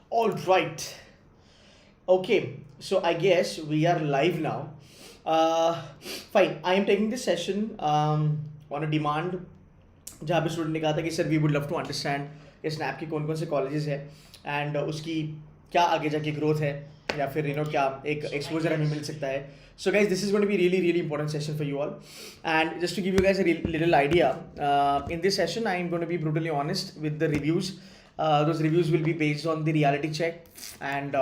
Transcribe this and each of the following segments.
All right. Okay, so I guess we are live now. Fine. I am taking this session on a demand जहाँ पे student ने कहा था कि sir we would love to understand इस snap के कौन कौन से कॉलेजेस है एंड उसकी क्या आगे जाके ग्रोथ है या फिर क्या एक एक्सपोजर हमें मिल सकता है. So guys, this is going to be really important session for you all, and just to give you guys a little idea, in this session I am going to be brutally honest with the reviews. Those reviews will be based on the reality check, and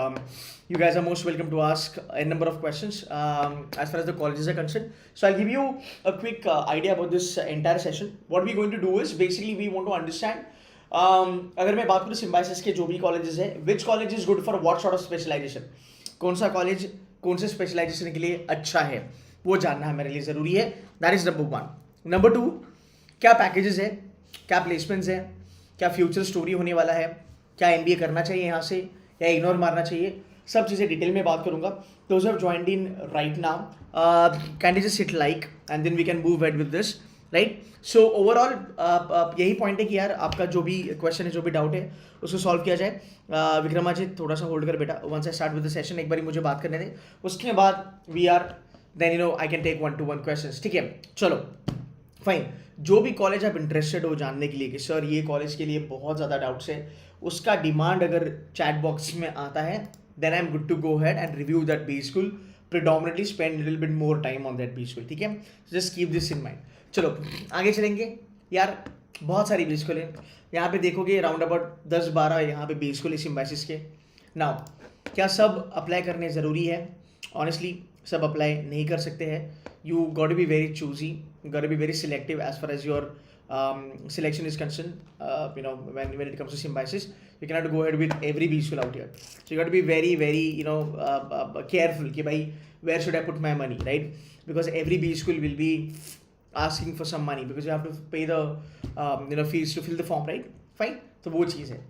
you guys are most welcome to ask a number of questions as far as the colleges are concerned. So I'll give you a quick idea about this entire session. What we're going to do is basically we want to understand अगर मैं बात करूँ symbiosis के जो भी colleges है, which college is good for what sort of specialization, कौन सा कॉलेज कौन से स्पेशलाइजेशन के लिए अच्छा है वो जानना है मेरे लिए ज़रूरी है. That is number one. Number two, क्या पैकेजेस है, क्या प्लेसमेंट्स है, क्या फ्यूचर स्टोरी होने वाला है, क्या एमबीए करना चाहिए यहाँ से या इग्नोर मारना चाहिए, सब चीज़ें डिटेल में बात करूँगा. Those have joined in right now, can you just hit like and then we can move ahead with this, right. So overall यही पॉइंट है कि यार आपका जो भी क्वेश्चन है, जो भी डाउट है, उसको सॉल्व किया जाए. विक्रमाजीत थोड़ा सा होल्ड कर बेटा, once I start with the session एक बार मुझे बात करने दें, उसके बाद we are then I can take 1-to-1 questions. ठीक है, चलो फाइन. जो भी कॉलेज आप इंटरेस्टेड हो जानने के लिए कि सर ये कॉलेज के लिए बहुत ज़्यादा डाउट्स है, उसका डिमांड अगर चैट बॉक्स में आता है, then I am good to go ahead and review that B school, predominantly spend little bit more time on that B school. ठीक है, just keep this in mind. चलो आगे चलेंगे. यार बहुत सारी बी स्कूल हैं, यहाँ पे देखोगे राउंड अबाउट 10-12 यहाँ पे बी स्कूल है सिम्बायोसिस के. नाउ क्या सब अप्लाई करने ज़रूरी है? ऑनेस्टली सब अप्लाई नहीं कर सकते हैं. You got to be very choosy, got to be very selective as far as your selection is concerned. When it comes to symbiosis, you cannot go ahead with every B school out here. So you got to be very careful कि भाई where should I put my money, right? Because every B school will be asking for some money because you have to pay the fees to fill the form, right? Fine. तो वो चीज़ है.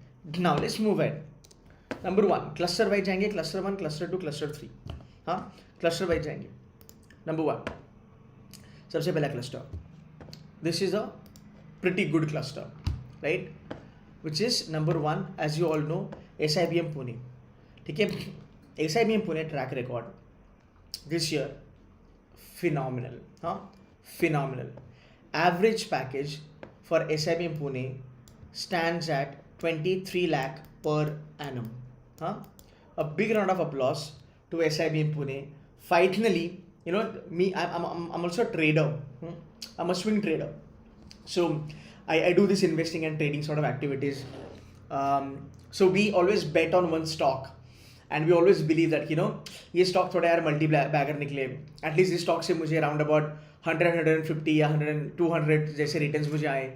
Now let's move ahead. Number 1, cluster wise जाएंगे. Cluster 1, cluster 2, cluster 3. हाँ, cluster wise जाएंगे. Number 1, सबसे पहला cluster. This is a pretty good cluster, right? Which is number 1, as you all know, SIBM Pune. ठीक है, SIBM Pune track record this year phenomenal, हाँ, phenomenal. Average package for SIBM Pune stands at 23 lakh per annum, हाँ. A big round of applause to SIBM Pune. Finally, me, I'm also a trader. I'm a swing trader. So I do this investing and trading sort of activities. So we always bet on one stock and we always believe that ये stock थोड़ा यार multi bagger निकले, at least इस stock से मुझे around about 100-150 या 100-200 जैसे returns मुझे आए.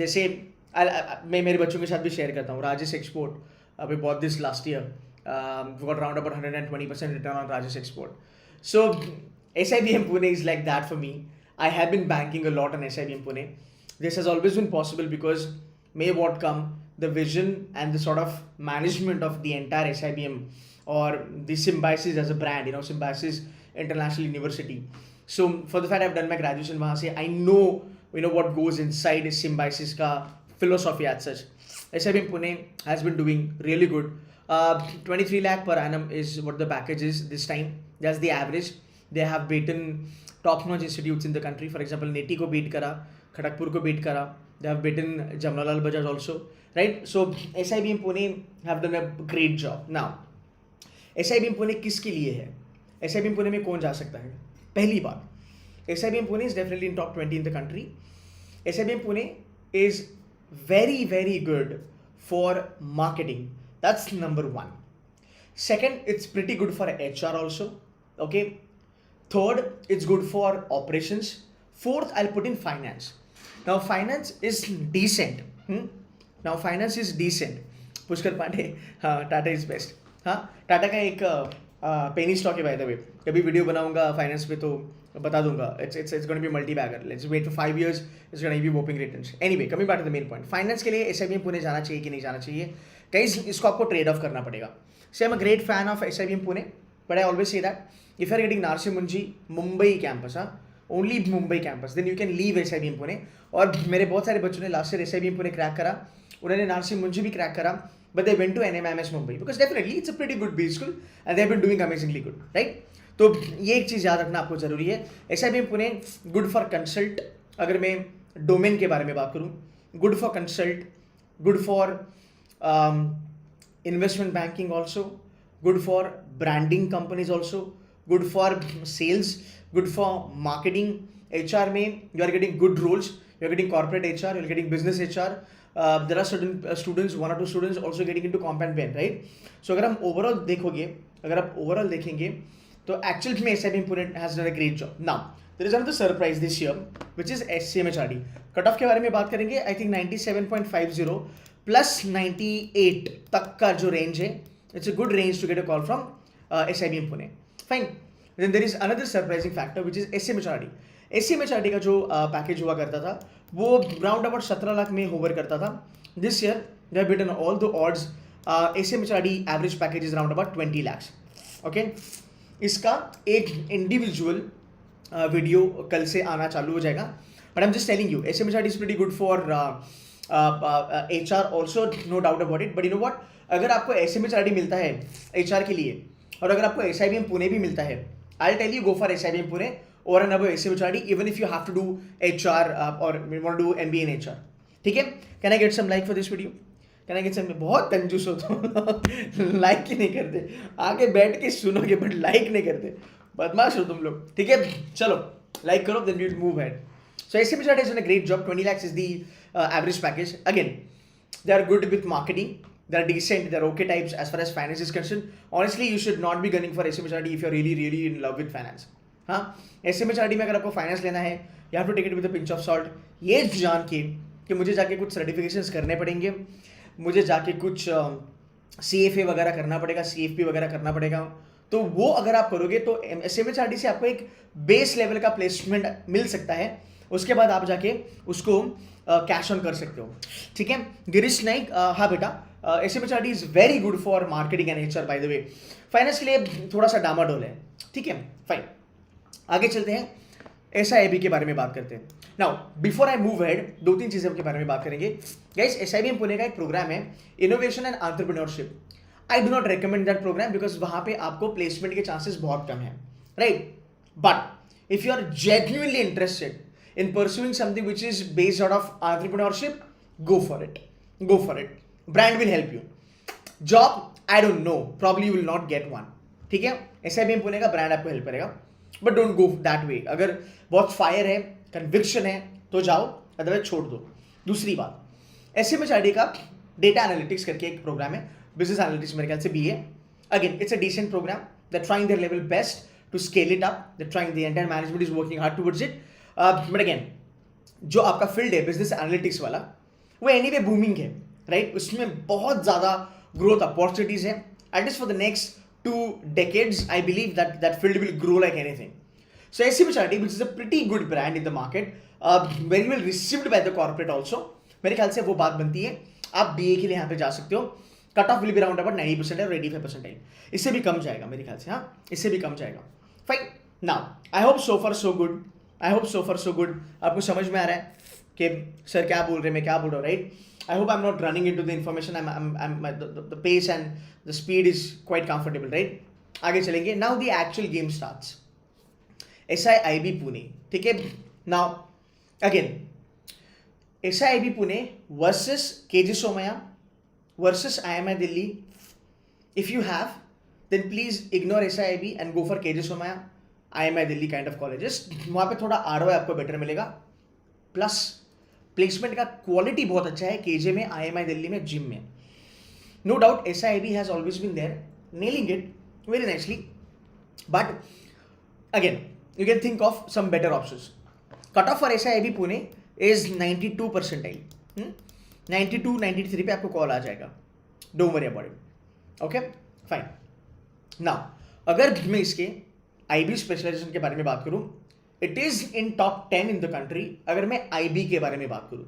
जैसे मैं मेरे बच्चों के साथ भी शेयर करता हूँ. राजेश एक्सपोर्ट अभी bought this last year, got around about 120% return on Rajesh Export. So SIBM Pune is like that for me. I have been banking a lot on SIBM Pune. This has always been possible because may what come, the vision and the sort of management of the entire SIBM or the Symbiosis as a brand, Symbiosis International University. So for the fact I've done my graduation वहाँ से, I know what goes inside Symbiosis का philosophy as such. SIBM Pune has been doing really good. 23 lakh per annum is what the package is this time. That's the average. They have beaten top-notch institutes in the country. For example, NETI को beat करा, खड़गपुर को beat करा. They have beaten Jamnalal Bajaj also, right? So SIBM Pune have done a great job. Now, SIBM Pune किसके लिए है? SIBM Pune में कौन जा सकता है? पहली बात, SIBM Pune is definitely in top 20 in the country. SIBM Pune is very good for marketing. That's number 1. Second, it's pretty good for HR also. Okay. Third, it's good for operations. Fourth, I'll put in finance. Now, finance is decent. Now, finance is decent. Pushkar Pandey, हाँ, Tata is best. हाँ, टाटा का एक penny stock है bye the वे. कभी video बनाऊंगा finance पे तो बता दूंगा. It's going to be multi bagger. Let's wait for 5 years. It's going to be whopping returns. Anyway, coming back to the main point. Finance के लिए SIBM पुणे जाना चाहिए कि नहीं जाना चाहिए? Guys, इसको आपको ट्रेड ऑफ करना पड़ेगा. So I'm a great fan of SIBM Pune, but I always say that if you are getting Narsi Munji Mumbai campus, only Mumbai campus, then you can leave SIBM Pune. और मेरे बहुत सारे बच्चों ने last year SIBM Pune crack करा, उन्होंने नारसी मुंजी भी crack करा, but they went to NMIMS Mumbai because definitely it's a pretty good B school and they have been doing amazingly good, right. तो ये एक चीज़ याद रखना आपको जरूरी है. SIBM Pune good for consult, अगर मैं डोमेन के बारे में बात करूँ, good for consult, good for investment banking also, good for branding companies also, good for sales, good for marketing. HR में you are getting good roles, you are getting corporate HR, you are getting business HR. There are certain students, 1 or 2 students also getting into comp and ben, right? So अगर हम overall देखेंगे तो actually में SIBM Pune has done a great job. Now there is another surprise this year which is SCMHRD. Cut off के बारे में बात करेंगे. I think 97.50 प्लस 98 तक का जो रेंज है, it's a good range to get a call from SIBM Pune. Fine. Then there is another surprising factor which is SCMHRD. SCMHRD का जो पैकेज हुआ करता था वो राउंड अबाउट 17 लाख में होवर करता था. This year they have beaten all the odds. SCMHRD average package is round about 20 lakhs. Okay, इसका एक इंडिविजुअल वीडियो कल से आना चालू हो जाएगा, but I am just telling you SCMHRD is pretty good for HR also, no doubt about it. But you know what, अगर आपको SCMHRD मिलता है HR के लिए और अगर आपको SIBM पुणे भी मिलता है, I'll tell you go for SIBM Pune or another SCMHRD even if you have to do HR or you want to do MBA in HR. ठीक है? Can I get some like for this video? Can I get some? बहुत कंजूस हो तुम. Like he नहीं करते, आगे बैठ के सुनोगे बट लाइक नहीं करते, बदमाश हो तुम लोग. ठीक है, चलो लाइक करो, then we'll move ahead. So SCMHRD has done a great job. 20 lakhs is the average package. Again, they are good with marketing. They are decent. They are okay types as far as finance is concerned. Honestly, you should not be gunning for SCMHRD if you are really, really in love with finance. हाँ, SCMHRD में अगर आपको finance लेना है, you have to take it with a pinch of salt. ये जान के कि मुझे जाके कुछ सर्टिफिकेशंस करने पड़ेंगे, मुझे जाके कुछ CFA वगैरह करना पड़ेगा, CFP वगैरह करना पड़ेगा. तो वो अगर आप करोगे तो SCMHRD से आपको एक बेस लेवल का प्लेसमेंट मिल सकता है. उसके बाद आप जाके उसको कैश ऑन कर सकते हो. ठीक है, गिरीश नाइक, हाँ बेटा, SCMHRD is very good for marketing and HR bye the way. Finance के लिए थोड़ा सा डामाडोल है. ठीक है, फाइन. आगे चलते हैं, SIIB के बारे में बात करते हैं. Now before I move head, 2-3 चीज़ों के बारे में बात करेंगे. गाइस, SIBM पुणे का एक प्रोग्राम है, innovation and entrepreneurship. I do not recommend that programme because वहाँ पे आपको प्लेसमेंट के चांसेस बहुत कम है, right. But if you are genuinely interested in pursuing something which is based out of entrepreneurship, go for it. Go for it. Brand will help you. Job, I don't know. Probably you will not get one. ठीक है, SIBM Pune का brand आपको help करेगा, but don't go that way. अगर बहुत fire है, conviction है तो जाओ, अदरवाइज छोड़ दो. दूसरी बात, SCMHRD का डेटा एनालिटिक्स करके एक प्रोग्राम है, बिजनेस एनालिटिक्स मेरे ख्याल से BA. Again it's a decent programme. They're trying their level best to scale it up. They're trying, the entire management is working hard towards it. But again जो आपका field है business analytics वाला, वो anyway booming है, right. उसमें बहुत ज़्यादा growth opportunities है. At least for the next 2 decades I believe that field will grow like anything. So SCMHRD which is a pretty good brand in the market, very well received by the corporate also. मेरे ख्याल से वो बात बनती है, आप BA के लिए यहाँ पे जा सकते हो. Cut off will be around about 90% और 85%. इससे भी कम जाएगा मेरे ख्याल से. हाँ, इससे भी कम जाएगा. Fine. Now I hope so for so good. आपको समझ में आ रहा है कि सर क्या बोल रहे हैं, मैं क्या बोल रहा हूँ, right. I hope I am not running into the information. The pace and the speed is quite comfortable, right. आगे चलेंगे. Now the actual game starts. SIIB Pune. ठीक है, now again SIIB Pune versus KG Somaiya versus IMI Delhi. If you have, then please ignore SIIB and go for KG Somaiya, IMI Delhi kind of colleges. वहाँ पे थोड़ा ROI आपको better मिलेगा, plus placement का quality बहुत अच्छा है KJ में, IMI दिल्ली में, जिम में. No doubt SIIB has always been there, nailing it very nicely. But again you can think of some better options. Cut off for SIIB Pune is 92 percentile. 92-93 पे आपको कॉल आ जाएगा. Don't worry about it. Okay, fine. Now अगर मैं इसके IB specialisation के बारे में बात करूं, it is in top 10 in the country. अगर मैं IB के बारे में बात करूं,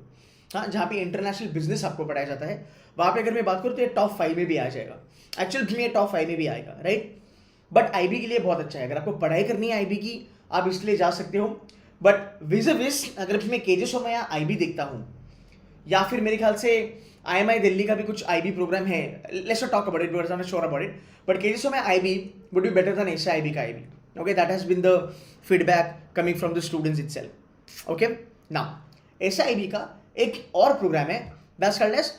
हाँ, जहाँ पे इंटरनेशनल बिजनेस आपको पढ़ाया जाता है, वहाँ पे अगर मैं बात करूँ तो ये टॉप 5 में भी आ जाएगा. एक्चुअली में टॉप 5 में भी आएगा, राइट. बट IB के लिए बहुत अच्छा है. अगर आपको पढ़ाई करनी है IB की, आप इसलिए जा सकते हो. बट विज अगर मैं केजेसो में या आईबी देखता हूँ, या फिर मेरे ख्याल से IMI दिल्ली का भी कुछ IB प्रोग्राम है, let's not talk about it because I am not sure about it, but केजेसो में IB would be better than SIB का IB. Okay, that has been the feedback coming from the students itself. Okay, now SIB का एक और programme है that's called as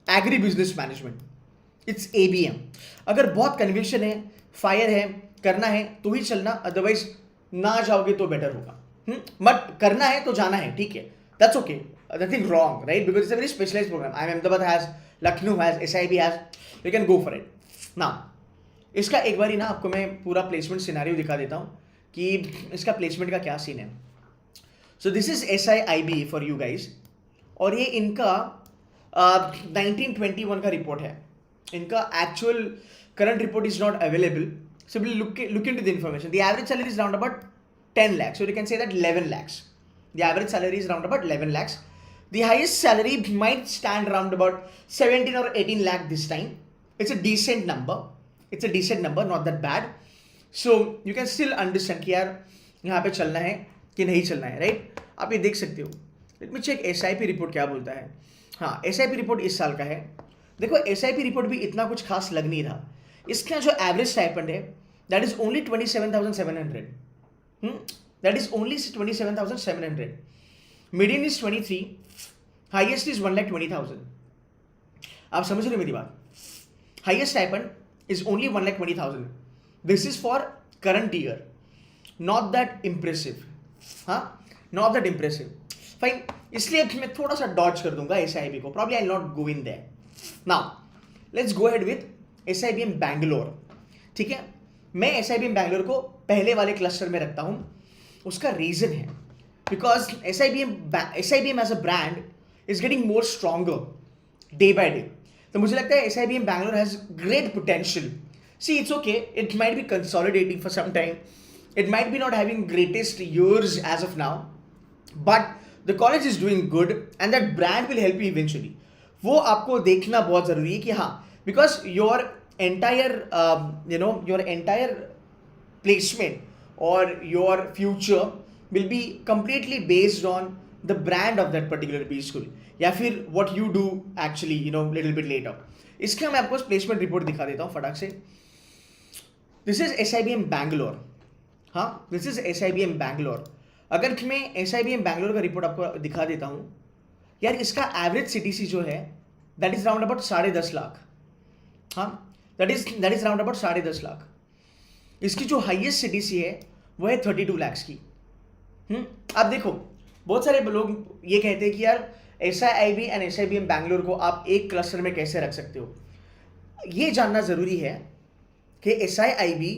agri business management. It's ABM. अगर बहुत conviction है, fire है, करना है तो ही चलना, अदरवाइज ना जाओगे तो बेटर होगा. बट करना है तो जाना है, ठीक है, that's okay, nothing wrong, right, because it's a very specialised programme. IIM Ahmedabad has, Lucknow has, SIB has, you can go for it. Now इसका एक बार ही ना आपको मैं पूरा प्लेसमेंट सिनेरियो दिखा देता हूँ कि इसका प्लेसमेंट का क्या सीन है. सो this is SIIB for you guys, और ये इनका 1921 का रिपोर्ट है. इनका actual current report is not available. Simply look into the information. The average salary is around about 10 lakhs. So you can say that 11 lakhs. The average salary is around about 11 lakhs. The highest salary might stand around about 17 or 18 lakh this time. It's a decent number. It's a decent number, not that bad. So you can still understand कि यार यहाँ पे चलना है कि नहीं चलना है, right? आप ये देख सकते हो. Let me check SIP report क्या बोलता है. हाँ, SIP रिपोर्ट इस साल का है. देखो SIP रिपोर्ट भी इतना कुछ खास लग नहीं रहा. इसका जो एवरेज स्टाइपेंड है that is only 27,700. That is only 27,700. Median is 23, highest is 1,20,000. आप समझ रहे हो मेरी बात. Highest stipend is only 1,20,000. This is for current year. Not that impressive. हाँ, नॉट दैट इम्प्रेसिव. फाइन, इसलिए मैं थोड़ा सा डॉज कर दूंगा SIB को. Probably I not go in their. Now let's go ahead with SIBM Bangalore. ठीक है, मैं SIBM बैंगलोर को पहले वाले क्लस्टर में रखता हूं. उसका रीजन है because SIBM as a brand is getting more stronger day by day. तो मुझे लगता है SIBM Bangalore has great potential. See it's okay, it might be consolidating for some time, it might be not having greatest years as of now, but the college is doing good and that brand will help you eventually. वो आपको देखना बहुत जरूरी है कि हाँ, because your entire your entire placement or your future will be completely based on the brand of that particular B school, या फिर what you do actually little bit later. इसका मैं आपको प्लेसमेंट रिपोर्ट दिखा देता हूँ फटाक से. This is SIBM Bangalore. हाँ, दिस इज SIBM बैंगलोर. अगर मैं SIBM बैंगलोर का रिपोर्ट आपको दिखा देता हूँ यार, इसका एवरेज CTC जो है that is round about 10.5 lakh. हाँ, that is round about 10.5 lakh. इसकी जो हाईएस्ट CTC है वो है 32 lakhs की. आप देखो, बहुत सारे लोग ये कहते हैं कि यार SIIB एंड SIBM बैंगलोर को आप एक क्लस्टर में कैसे रख सकते हो. ये जानना जरूरी है कि SIIB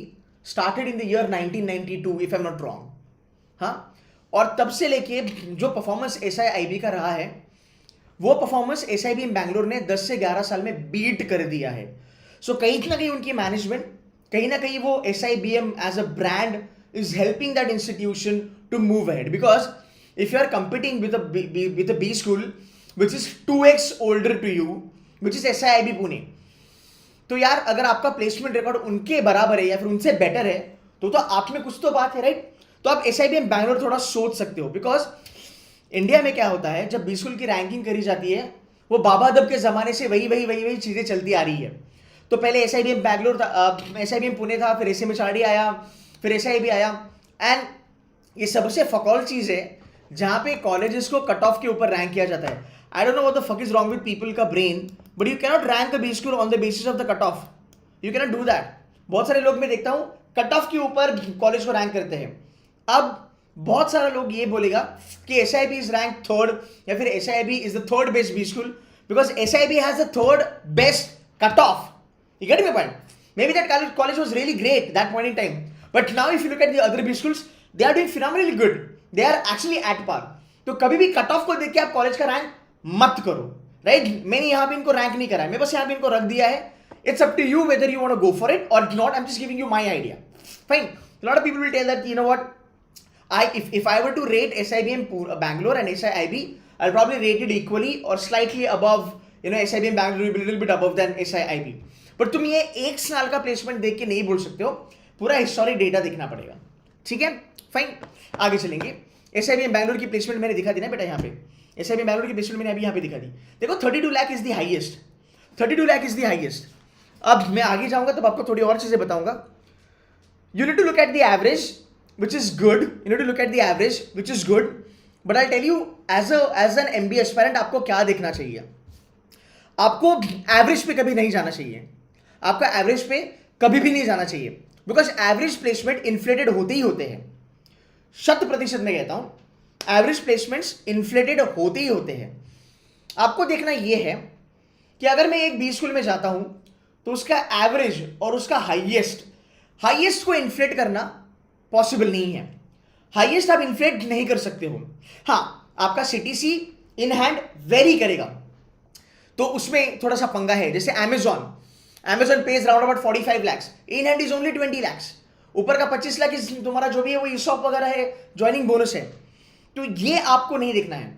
started in the year 1992 if I am not wrong. हाँ, और तब से लेके जो परफॉर्मेंस SIIB का रहा है वो परफॉर्मेंस SIBM बैंगलोर ने 10 से 11 साल में बीट कर दिया है. सो कहीं ना कहीं उनकी मैनेजमेंट, कहीं ना कहीं वो SIBM as a brand is helping that institution to move ahead. Because if you are competing with a B school which is 2x older to you, which is SIIB Pune, तो यार अगर आपका प्लेसमेंट रिकॉर्ड उनके बराबर है या फिर उनसे बेटर है तो आप में कुछ तो बात है, राइट. तो आप SIBM बैंगलोर थोड़ा सोच सकते हो. बिकॉज इंडिया में क्या होता है, जब B school की रैंकिंग करी जाती है वो बाबा दब के ज़माने से वही चीज़ें चलती आ रही है. तो पहले SIBM बैंगलोर था, SIBM पुणे था, फिर SMHRD आया, फिर SIIB आया. एंड ये सबसे फकौल चीज़ है जहाँ पे कॉलेजेस को कट ऑफ के ऊपर रैंक किया जाता है. I don't know what the fuck is wrong with people का brain, but you cannot rank a B school on the basis of the cut off. You cannot do that. बहुत सारे लोग मैं देखता हूँ कट ऑफ के ऊपर college को रैंक करते हैं. अब बहुत सारे लोग ये बोलेगा कि SIB इज रैंक थर्ड या फिर SIB is the third best B school because SIB has the third best cut off. You get my point? Maybe that college was really great that point in time, but now if you look at the other B schools, they are doing phenomenally good. They are actually at par. तो कभी भी cut off को देख के आप college का rank मत करो, राइट. मैंने यहाँ पे इनको रैंक नहीं करा है, मैं बस यहाँ पे इनको रख दिया है. It's up to you whether you want to go for it or not. I'm just giving you my idea. Fine. A lot of people will tell that, you know what, if I were to rate SIBM Bangalore and SIIB, I'll probably rate it equally or slightly above. SIBM Bangalore will be a little bit above than SIIB. पर तुम ये एक साल का placement देख के नहीं बोल सकते हो, पूरा हिस्टोरिक डेटा देखना पड़ेगा. ठीक है, फाइन, आगे चलेंगे. SIBM बैंगलोर की प्लेसमेंट मैंने दिखा दी ना बेटा यहाँ पे, SIBM बैंगलोर की प्लेसमेंट मैंने अभी यहाँ पे दिखा दी। देखो 32 lakh is the highest, 32 lakh is the highest. अब मैं आगे जाऊंगा तब आपको थोड़ी और चीजें बताऊंगा। You need to look at the average, which is good. You need to look at the average, which is good. But I'll tell you, as an MBA aspirant, आपको क्या देखना चाहिए? आपको एवरेज पे कभी नहीं जाना चाहिए, आपका एवरेज पे कभी भी नहीं जाना चाहिए, बिकॉज एवरेज प्लेसमेंट इन्फ्लेटेड होते ही होते हैं। 100% में कहता हूं, एवरेज प्लेसमेंट्स इन्फ्लेटेड होते ही होते हैं। आपको देखना यह है कि अगर मैं एक बी स्कूल में जाता हूं तो उसका एवरेज और उसका हाईएस्ट को इन्फ्लेट करना पॉसिबल नहीं है। हाईएस्ट आप इन्फ्लेट नहीं कर सकते हो। हाँ, आपका CTC इन हैंड वेरी करेगा, तो उसमें थोड़ा सा पंगा है। जैसे Amazon page round about 45 lakhs, in hand is only 20 lakhs, ऊपर का 25 लाख तुम्हारा जो भी है वो ESOP वगैरह है, ज्वाइनिंग बोनस है। तो ये आपको नहीं देखना है।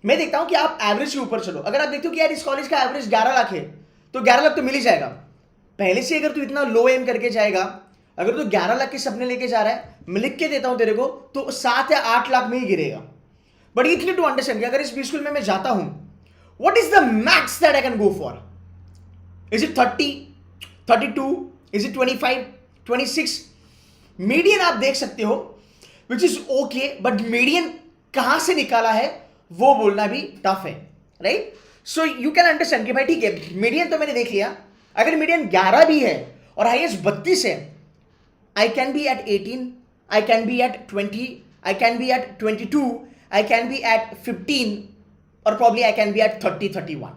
मैं देखता हूं कि आप एवरेज के ऊपर चलो। अगर आप देखते हो कि यार इस कॉलेज का एवरेज 11 लाख है तो 11 लाख तो मिल ही जाएगा पहले से। अगर तू इतना लो एम करके जाएगा, अगर तू 11 लाख के सपने लेके जा रहा है, मैं लिख के देता हूं तेरे को, तो 7 या 8 लाख में ही गिरेगा। But it need to understand कि अगर इस बी स्कूल में मैं जाता हूं, what is the max that I can go for? Is it 30, 32, is it 25, 26? Median आप देख सकते हो, which is okay, but median कहां से निकाला है वो बोलना भी टफ है, right? So you can understand कि भाई ठीक है, मीडियन तो मैंने देख लिया। अगर मीडियन 11 भी है और हाईएस्ट 32 है, I can be at 18, I can be at 20, I can be at 22, I can be at 15, or probably I can be at 30, 31.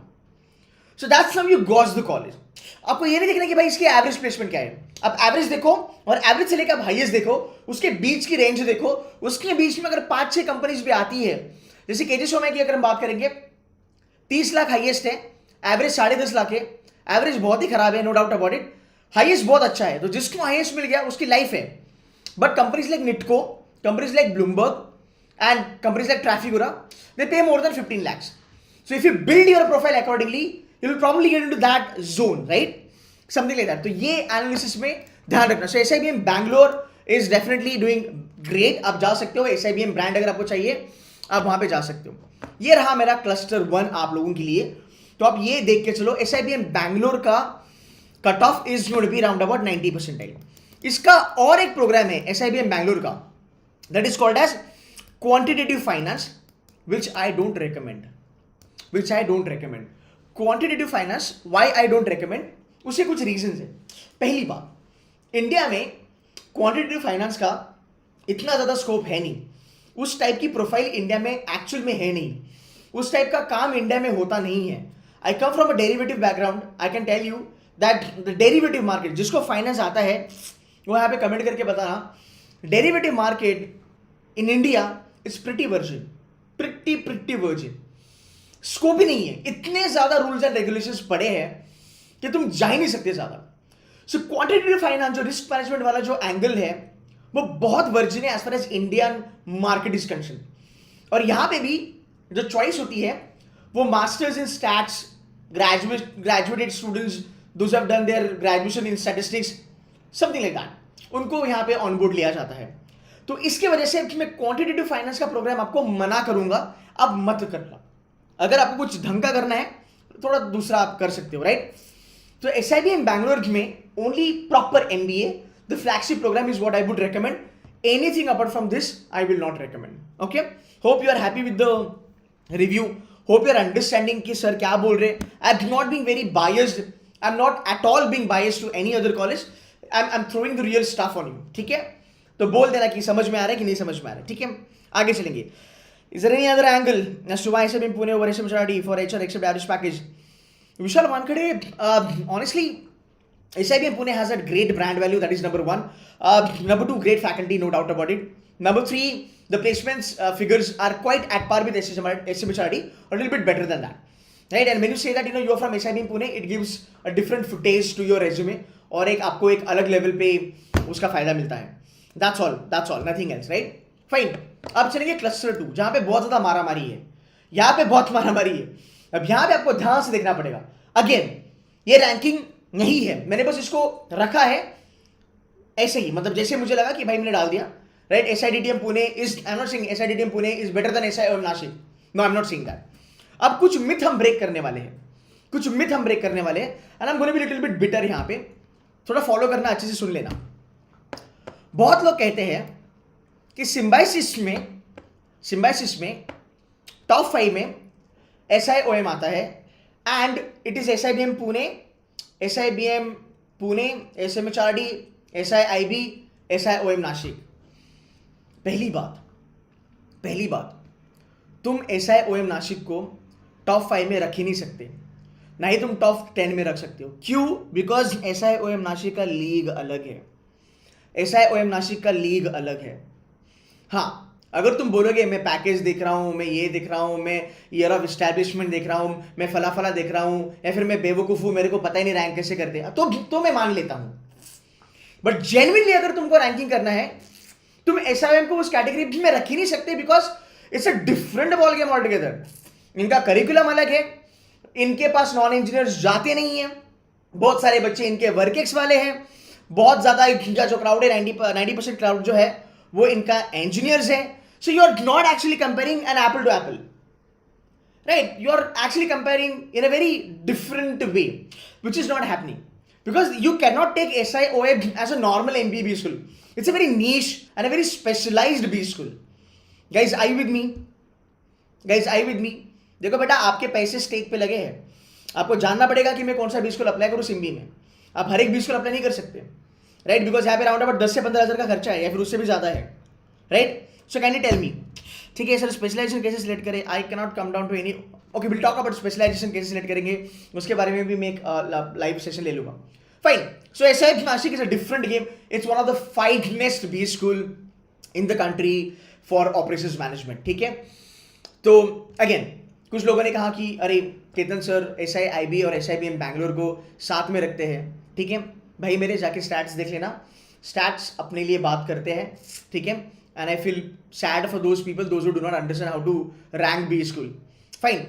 So that's how you gauge the college. आपको ये नहीं देखना कि भाई इसकी एवरेज प्लेसमेंट क्या है। आप एवरेज देखो और एवरेज से लेकर हाईएस्ट देखो, उसके बीच की रेंज देखो। उसके बीच में अगर 5-6 कंपनीज भी आती है, जैसे केजी सोमा की अगर हम बात करेंगे, 30 लाख हाईएस्ट है, एवरेज 10.5 लाख है। एवरेज बहुत ही खराब है, no doubt about it. Highest बहुत अच्छा है, तो जिसको हाईएस्ट मिल गया उसकी लाइफ है। But companies like Nitco, companies like Bloomberg and companies like Trafigura, they pay more than 15 lakhs. So if you build your profile accordingly, you will probably get into that zone, right? Something like that. तो ये analysis में ध्यान रखना। So SIBM Bangalore is definitely doing great. आप जा सकते हो, SIBM brand अगर आपको चाहिए आप वहां पे जा सकते हो। ये रहा मेरा क्लस्टर 1 आप लोगों के लिए। तो आप ये देख के चलो, SIBM बैंगलोर का cut off is going to be round about 90 percentile. इसका और एक प्रोग्राम है SIBM बैंगलोर का, that is called as quantitative finance, which I don't recommend. Quantitative finance, why I don't recommend? उसके कुछ रीजंस है। पहली बात, इंडिया में क्वांटिटेटिव फाइनेंस का इतना ज्यादा स्कोप है नहीं। उस टाइप की प्रोफाइल इंडिया में एक्चुअल में है नहीं। उस टाइप का काम इंडिया में होता नहीं है। I come from a derivative background, I can tell you that the derivative market, जिसको फाइनेंस आता है वो यहाँ पे कमेंट करके बताना। Derivative market in India is pretty virgin. Scope ही नहीं है, इतने ज्यादा रूल्स एंड रेगुलेशंस पड़े हैं कि तुम जा ही नहीं सकते ज्यादा। सो क्वांटिटेटिव फाइनेंस जो रिस्क मैनेजमेंट वाला जो एंगल है वो बहुत वर्जिन है as far as Indian market is concern. और यहां पे भी जो चॉइस होती है वो masters in stats, graduated students, those who have done their graduation in statistics, something like that, उनको यहाँ पे ऑनबोर्ड लिया जाता है। तो इसके वजह से मैं क्वांटिटेटिव फाइनेंस का प्रोग्राम आपको मना करूंगा, अब मत करना। अगर आपको कुछ ढंग का करना है थोड़ा दूसरा आप कर सकते हो, राइट? तो SIBM बैंगलोर में only proper MBA, the flagship program is what I would recommend. Anything apart from this I will not recommend. Okay, hope you are happy with the review, hope you are understanding कि sir क्या बोल रहे। I am not being very biased, I'm not at all being biased to any other college. I'm throwing the real stuff on you. ठीक है? तो बोल देना कि समझ में आ रहा है कि नहीं समझ में आ रहा है। ठीक है, आगे चलेंगे। Is there any other angle as to why SIBM Pune over SMCRT for HR except average package? Vishal Wankhede, honestly, SIBM Pune has a great brand value. That is number 1. Number 2, great faculty, no doubt about it. Number 3, the placements figures are quite at par with SMCRT, or a little bit better than that. Right? And when you say that you are from SIBM Pune, it gives a different footage to your resume, और एक आपको एक अलग level पे उसका फायदा मिलता है। That's all, nothing else, right? Fine. अब चलेंगे क्लस्टर 2, जहां पे बहुत ज्यादा मारामारी है। यहाँ पे बहुत मारामारी है। अब यहाँ पे आपको ध्यान से देखना पड़ेगा। अगेन, ये रैंकिंग नहीं है, मैंने बस इसको रखा है ऐसे ही, मतलब जैसे मुझे लगा कि भाई मैंने डाल दिया, right? SIDTM Pune is, I'm not saying SIDTM Pune is better than SIOM Nashik. No, I'm not saying that. अब कुछ मिथ हम ब्रेक करने वाले हैं, and I'm going to be little bit bitter यहाँ पे, थोड़ा फॉलो करना, अच्छे से सुन लेना. बहुत लोग कहते हैं कि सिम्बायोसिस में टॉप 5 में SIOM आता है, and it is SIBM Pune, SIBM Pune, SMHRD, SIIB, SIOM Nashik. पहली बात, तुम SIOM नासिक को टॉप 5 में रख ही नहीं सकते, ना ही तुम टॉप 10 में रख सकते हो. क्यों? बिकॉज SIOM नासिक का लीग अलग है. हाँ, अगर तुम बोलोगे मैं पैकेज देख रहा हूँ, मैं ये देख रहा हूँ, मैं ईयर ऑफ एस्टैब्लिशमेंट देख रहा हूँ, मैं फला देख रहा हूँ, या फिर मैं बेवकूफ़ हूँ, मेरे को पता ही नहीं रैंक कैसे करते हैं, तो मैं मान लेता हूँ. बट जेन्युइनली अगर तुमको रैंकिंग करना है, तुम SIOM को उस कैटेगरी में रख ही नहीं सकते, because it's a different ball game all together. इनका करिकुलम अलग है, इनके पास नॉन इंजीनियर्स जाते नहीं है, बहुत सारे बच्चे इनके वर्केक्स वाले हैं, बहुत ज़्यादा इनका जो क्राउड है 90% क्राउड जो है वो इनका इंजीनियर्स है. So you are not actually comparing an apple to apple, right? You are actually comparing in a very different way, which is not happening, because you cannot take SIOM as a normal MBA B school. It's a very niche and a very specialized B school. Guys, are you with me? देखो बेटा, आपके पैसे stake पे लगे हैं, आपको जानना पड़ेगा कि मैं कौन सा बी स्कूल अप्लाई करूँ सिम्बी में. आप हर एक बी स्कूल अप्लाई नहीं कर सकते, राइट? बिकॉज यहाँ पे राउंड अबाउट 10 से 15 हज़ार का खर्चा है, या फिर उससे भी ज़्यादा है, right? So can you tell me, ठीक है सर, स्पेशलाइजेशन कैसे सिलेक्ट करें? I can not come down to any. Okay, will talk about specialisation कैसे सिलेक्ट करेंगे, उसके बारे में भी मैं एक लाइव सेशन ले लूँगा. Fine. So SIOM Nashik is a different game. It's one of the finest B school in the country for operations management, ठीक है? तो अगेन, कुछ लोगों ने कहा कि अरे केतन सर, SIIB और SIBM बैंगलोर को साथ में रखते हैं, ठीक है भाई, मेरे जाके स्टैट्स देख लेना. स्टैट्स अपने लिए बात करते हैं, ठीक है? And I feel sad for those people those who do not understand how to rank B school. Fine.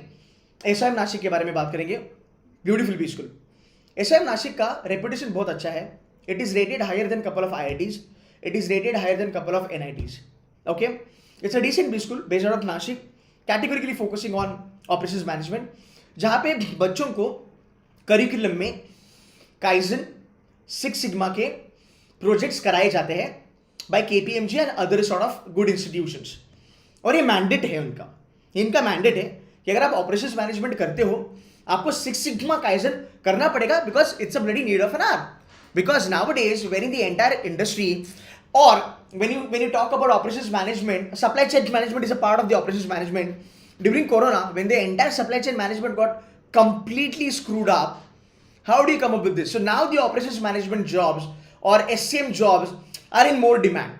SIOM Nashik के बारे में बात करेंगे. Beautiful B school. SIOM Nashik का रेपुटेशन बहुत अच्छा है. It is rated higher than couple of IITs. It is rated higher than couple of NITs. Okay, it's a decent B school based out of Nashik, categorically focusing on operations management, जहाँ पे बच्चों को curriculum में kaizen, 6 sigma के projects कराए जाते हैं by KPMG and other sort of good institutions. और ये मैंडेट है इनका मैंडेट है कि अगर आप ऑपरेशंस मैनेजमेंट करते हो, आपको 6 सिग्मा काइजन करना पड़ेगा, because it's a bloody need of an hour. Because nowadays when in the entire industry, और when you talk about operations management, supply chain management is a part of the operations management. During Corona, when the entire supply chain management got completely screwed up, how do you come up with this? So now the operations management jobs or SCM jobs are in more demand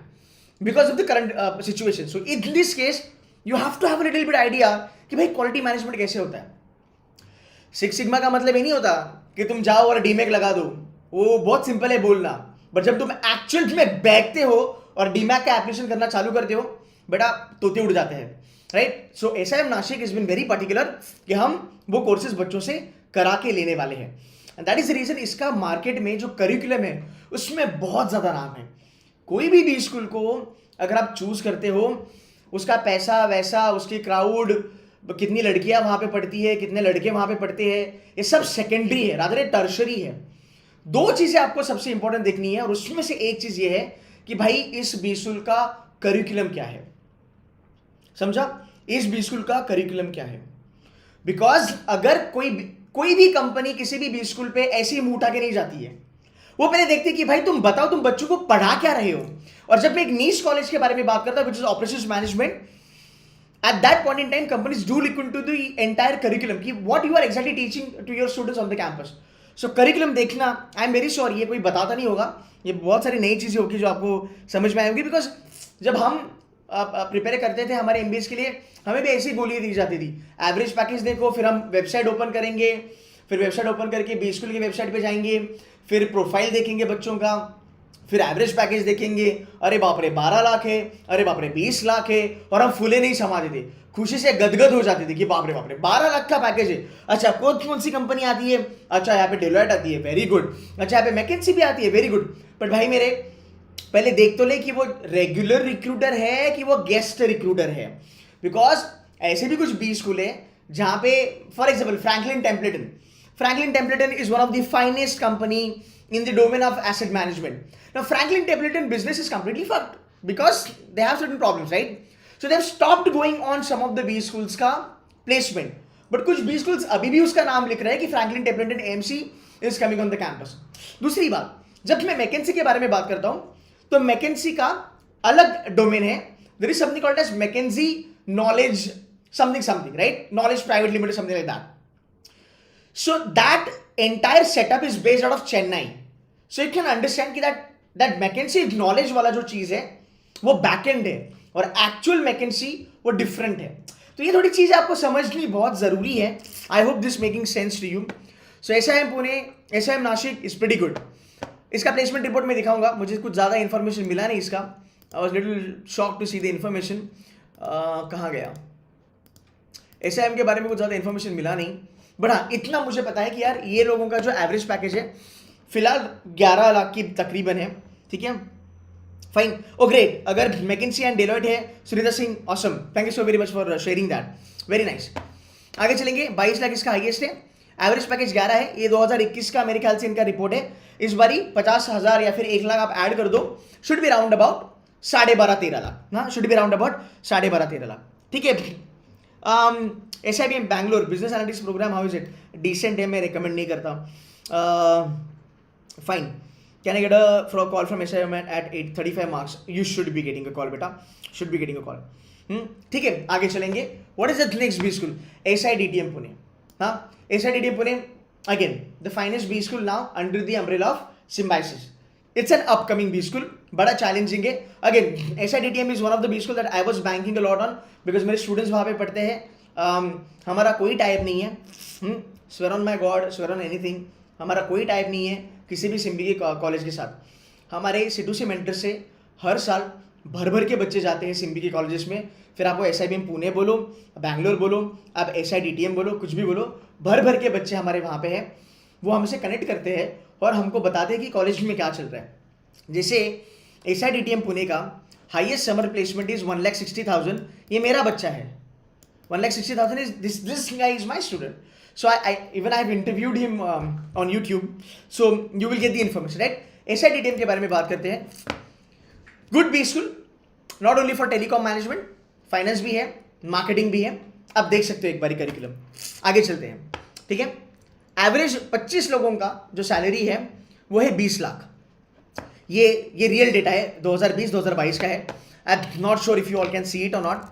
because of the current situation. So in this case, you have to have a little bit idea कि भाई quality management कैसे होता है. Six sigma का मतलब ये नहीं होता कि तुम जाओ और डीमैक लगा दो, वो बहुत सिंपल है बोलना, बट जब तुम एक्चुअल में बैठते हो और डीमैक का एप्लीकेशन करना चालू करते हो, बेटा तोते उड़ जाते हैं, right? So SIOM Nashik is been very particular कि हम वो कोर्सेज बच्चों से करा के लेने वाले हैं, and that is the reason इसका मार्केट में जो करिकुलम है उसमें बहुत ज़्यादा नाम है. कोई भी बी स्कूल को अगर आप चूज करते हो, उसका पैसा वैसा, उसकी क्राउड, कितनी लड़कियां वहाँ पे पढ़ती है, कितने लड़के वहाँ पे पढ़ते हैं, ये सब सेकेंडरी है, रादर टर्शरी है. 2 चीज़ें आपको सबसे इंपॉर्टेंट देखनी है, और उसमें से एक चीज़ ये है कि भाई इस बी स्कूल का करिकुलम क्या है. समझा? इस बी स्कूल का करिकुलम क्या है. बिकॉज अगर कोई भी कंपनी किसी भी बी स्कूल पे ऐसी मुंह उठा के नहीं जाती है, वो पहले देखते कि भाई तुम बताओ तुम बच्चों को पढ़ा क्या रहे हो. और जब मैं एक नीश कॉलेज के बारे में बात करता हूं, which is operations management, at that point in time companies do look into the entire curriculum कि what you are exactly teaching to your students on the campus. So curriculum देखना, आई एम वेरी श्योर ये कोई बताता नहीं होगा, ये बहुत सारी नई चीज़ें होगी जो आपको समझ में आएंगी. बिकॉज जब हम प्रिपेयर करते थे हमारे MBA के लिए, हमें भी ऐसी गोलियाँ दी जाती थी, एवरेज पैकेज देखो, फिर हम वेबसाइट ओपन करेंगे, फिर वेबसाइट ओपन करके बी स्कूल की वेबसाइट पे जाएंगे, फिर प्रोफाइल देखेंगे बच्चों का, फिर एवरेज पैकेज देखेंगे, अरे बाप रे 12 लाख है, अरे बाप रे 20 लाख है, और हम फूले नहीं समाते थे, खुशी से गदगद हो जाते थे कि बाप रे 12 लाख का पैकेज है. अच्छा कौन सी कंपनी आती है? अच्छा यहाँ पे डेलॉयट आती है, वेरी गुड. अच्छा यहाँ पे मैकेंसी भी आती है, वेरी गुड. बट भाई मेरे पहले देख तो ले कि वो रेगुलर रिक्रूटर है कि वो गेस्ट रिक्रूटर है, बिकॉज ऐसे भी कुछ बी स्कूल है जहां पे, for example Franklin Templeton is one of the finest company in the domain of asset management. Now, Franklin Templeton business is completely fucked because they have certain problems, right? So they've stopped going on some of the B schools का placement. But कुछ B schools अभी भी उसका नाम लिख रहे हैं कि Franklin Templeton AMC is coming on the campus. दूसरी बात, जब मैं मैकेंसी के बारे में बात करता हूँ, तो मैकेंसी का अलग डोमेन है. There is something called as McKinsey Knowledge something, right? Knowledge Private Limited, something like that. So that entire setup is based out of Chennai. So you can understand कि that McKinsey knowledge वाला जो चीज़ है वो backend है और actual McKinsey वो different है. तो ये थोड़ी चीज़ आपको समझनी बहुत ज़रूरी है. I hope this making sense to you. So SIM Pune, SIM Nashik is pretty good. इसका प्लेसमेंट रिपोर्ट में दिखाऊंगा. मुझे कुछ ज़्यादा इन्फॉर्मेशन मिला नहीं इसका. I was little shock to see the information. कहाँ गया? SIM के बारे में कुछ ज़्यादा इन्फॉर्मेशन मिला नहीं. बट हाँ, इतना मुझे पता है कि यार ये लोगों का जो एवरेज पैकेज है फिलहाल 11 लाख की तकरीबन है. ठीक है, फाइन. ओ ग्रेट. अगर मैकिन्सी एंड डेलॉयट है, Sunita Singh, awesome. Thank you so very much for sharing that. Very nice. आगे चलेंगे. 22 लाख इसका हाईएस्ट है. एवरेज पैकेज 11 है. ये 2021 का मेरे ख्याल से इनका रिपोर्ट है. इस बारी 50,000 या फिर 1 लाख आप ऐड कर दो, should be round about 12.5-13 lakh. हाँ, should be round about 12.5-13 lakh. ठीक है. SIBM Bangalore business analytics program, how is it? Decent है, मैं रिकमेंड नहीं करता. Fine. Can I get a call from SIBM at 835 marks? You should be getting a call बेटा, should be getting a call. ठीक है, आगे चलेंगे. What is the next B school? SIDTM Pune. हाँ, SIDTM Pune again the finest B school now under the umbrella of Symbiosis. It's an upcoming B school, बड़ा challenging है. Again SIDTM is one of the B school that I was banking a lot on because मेरे students वहाँ पे पढ़ते हैं. हमारा कोई type नहीं है. Swear on my God, swear on anything, हमारा कोई टाइप नहीं है किसी भी सिम्बी के कॉलेज के साथ. हमारे सिटू से मेंटर से हर साल भर के बच्चे जाते हैं सिम्बी के कॉलेजेस में. फिर आपको SIBM पुणे बोलो, बैंगलोर बोलो, आप SIDTM बोलो, कुछ भी बोलो, भर के बच्चे हमारे वहाँ पे हैं. वो हमसे कनेक्ट करते हैं और हमको बताते हैं कि कॉलेज में क्या चल रहा है. जैसे SIDTM पुणे का हाईएस्ट समर प्लेसमेंट इज 1,60,000. ये मेरा बच्चा है. 1,60,000 is this guy is my student. So I have interviewed him on YouTube. So you will get the information, right? SIDTM के बारे में बात करते हैं. Good B school, not only for telecom management, finance भी है, मार्केटिंग भी है. आप देख सकते हो एक बारी करिकुलम. आगे चलते हैं. ठीक है. एवरेज 25 लोगों का जो सैलरी है वो है 20 लाख. ये रियल डेटा है, 2020-2022 का है. I am not sure if you all can see it और not,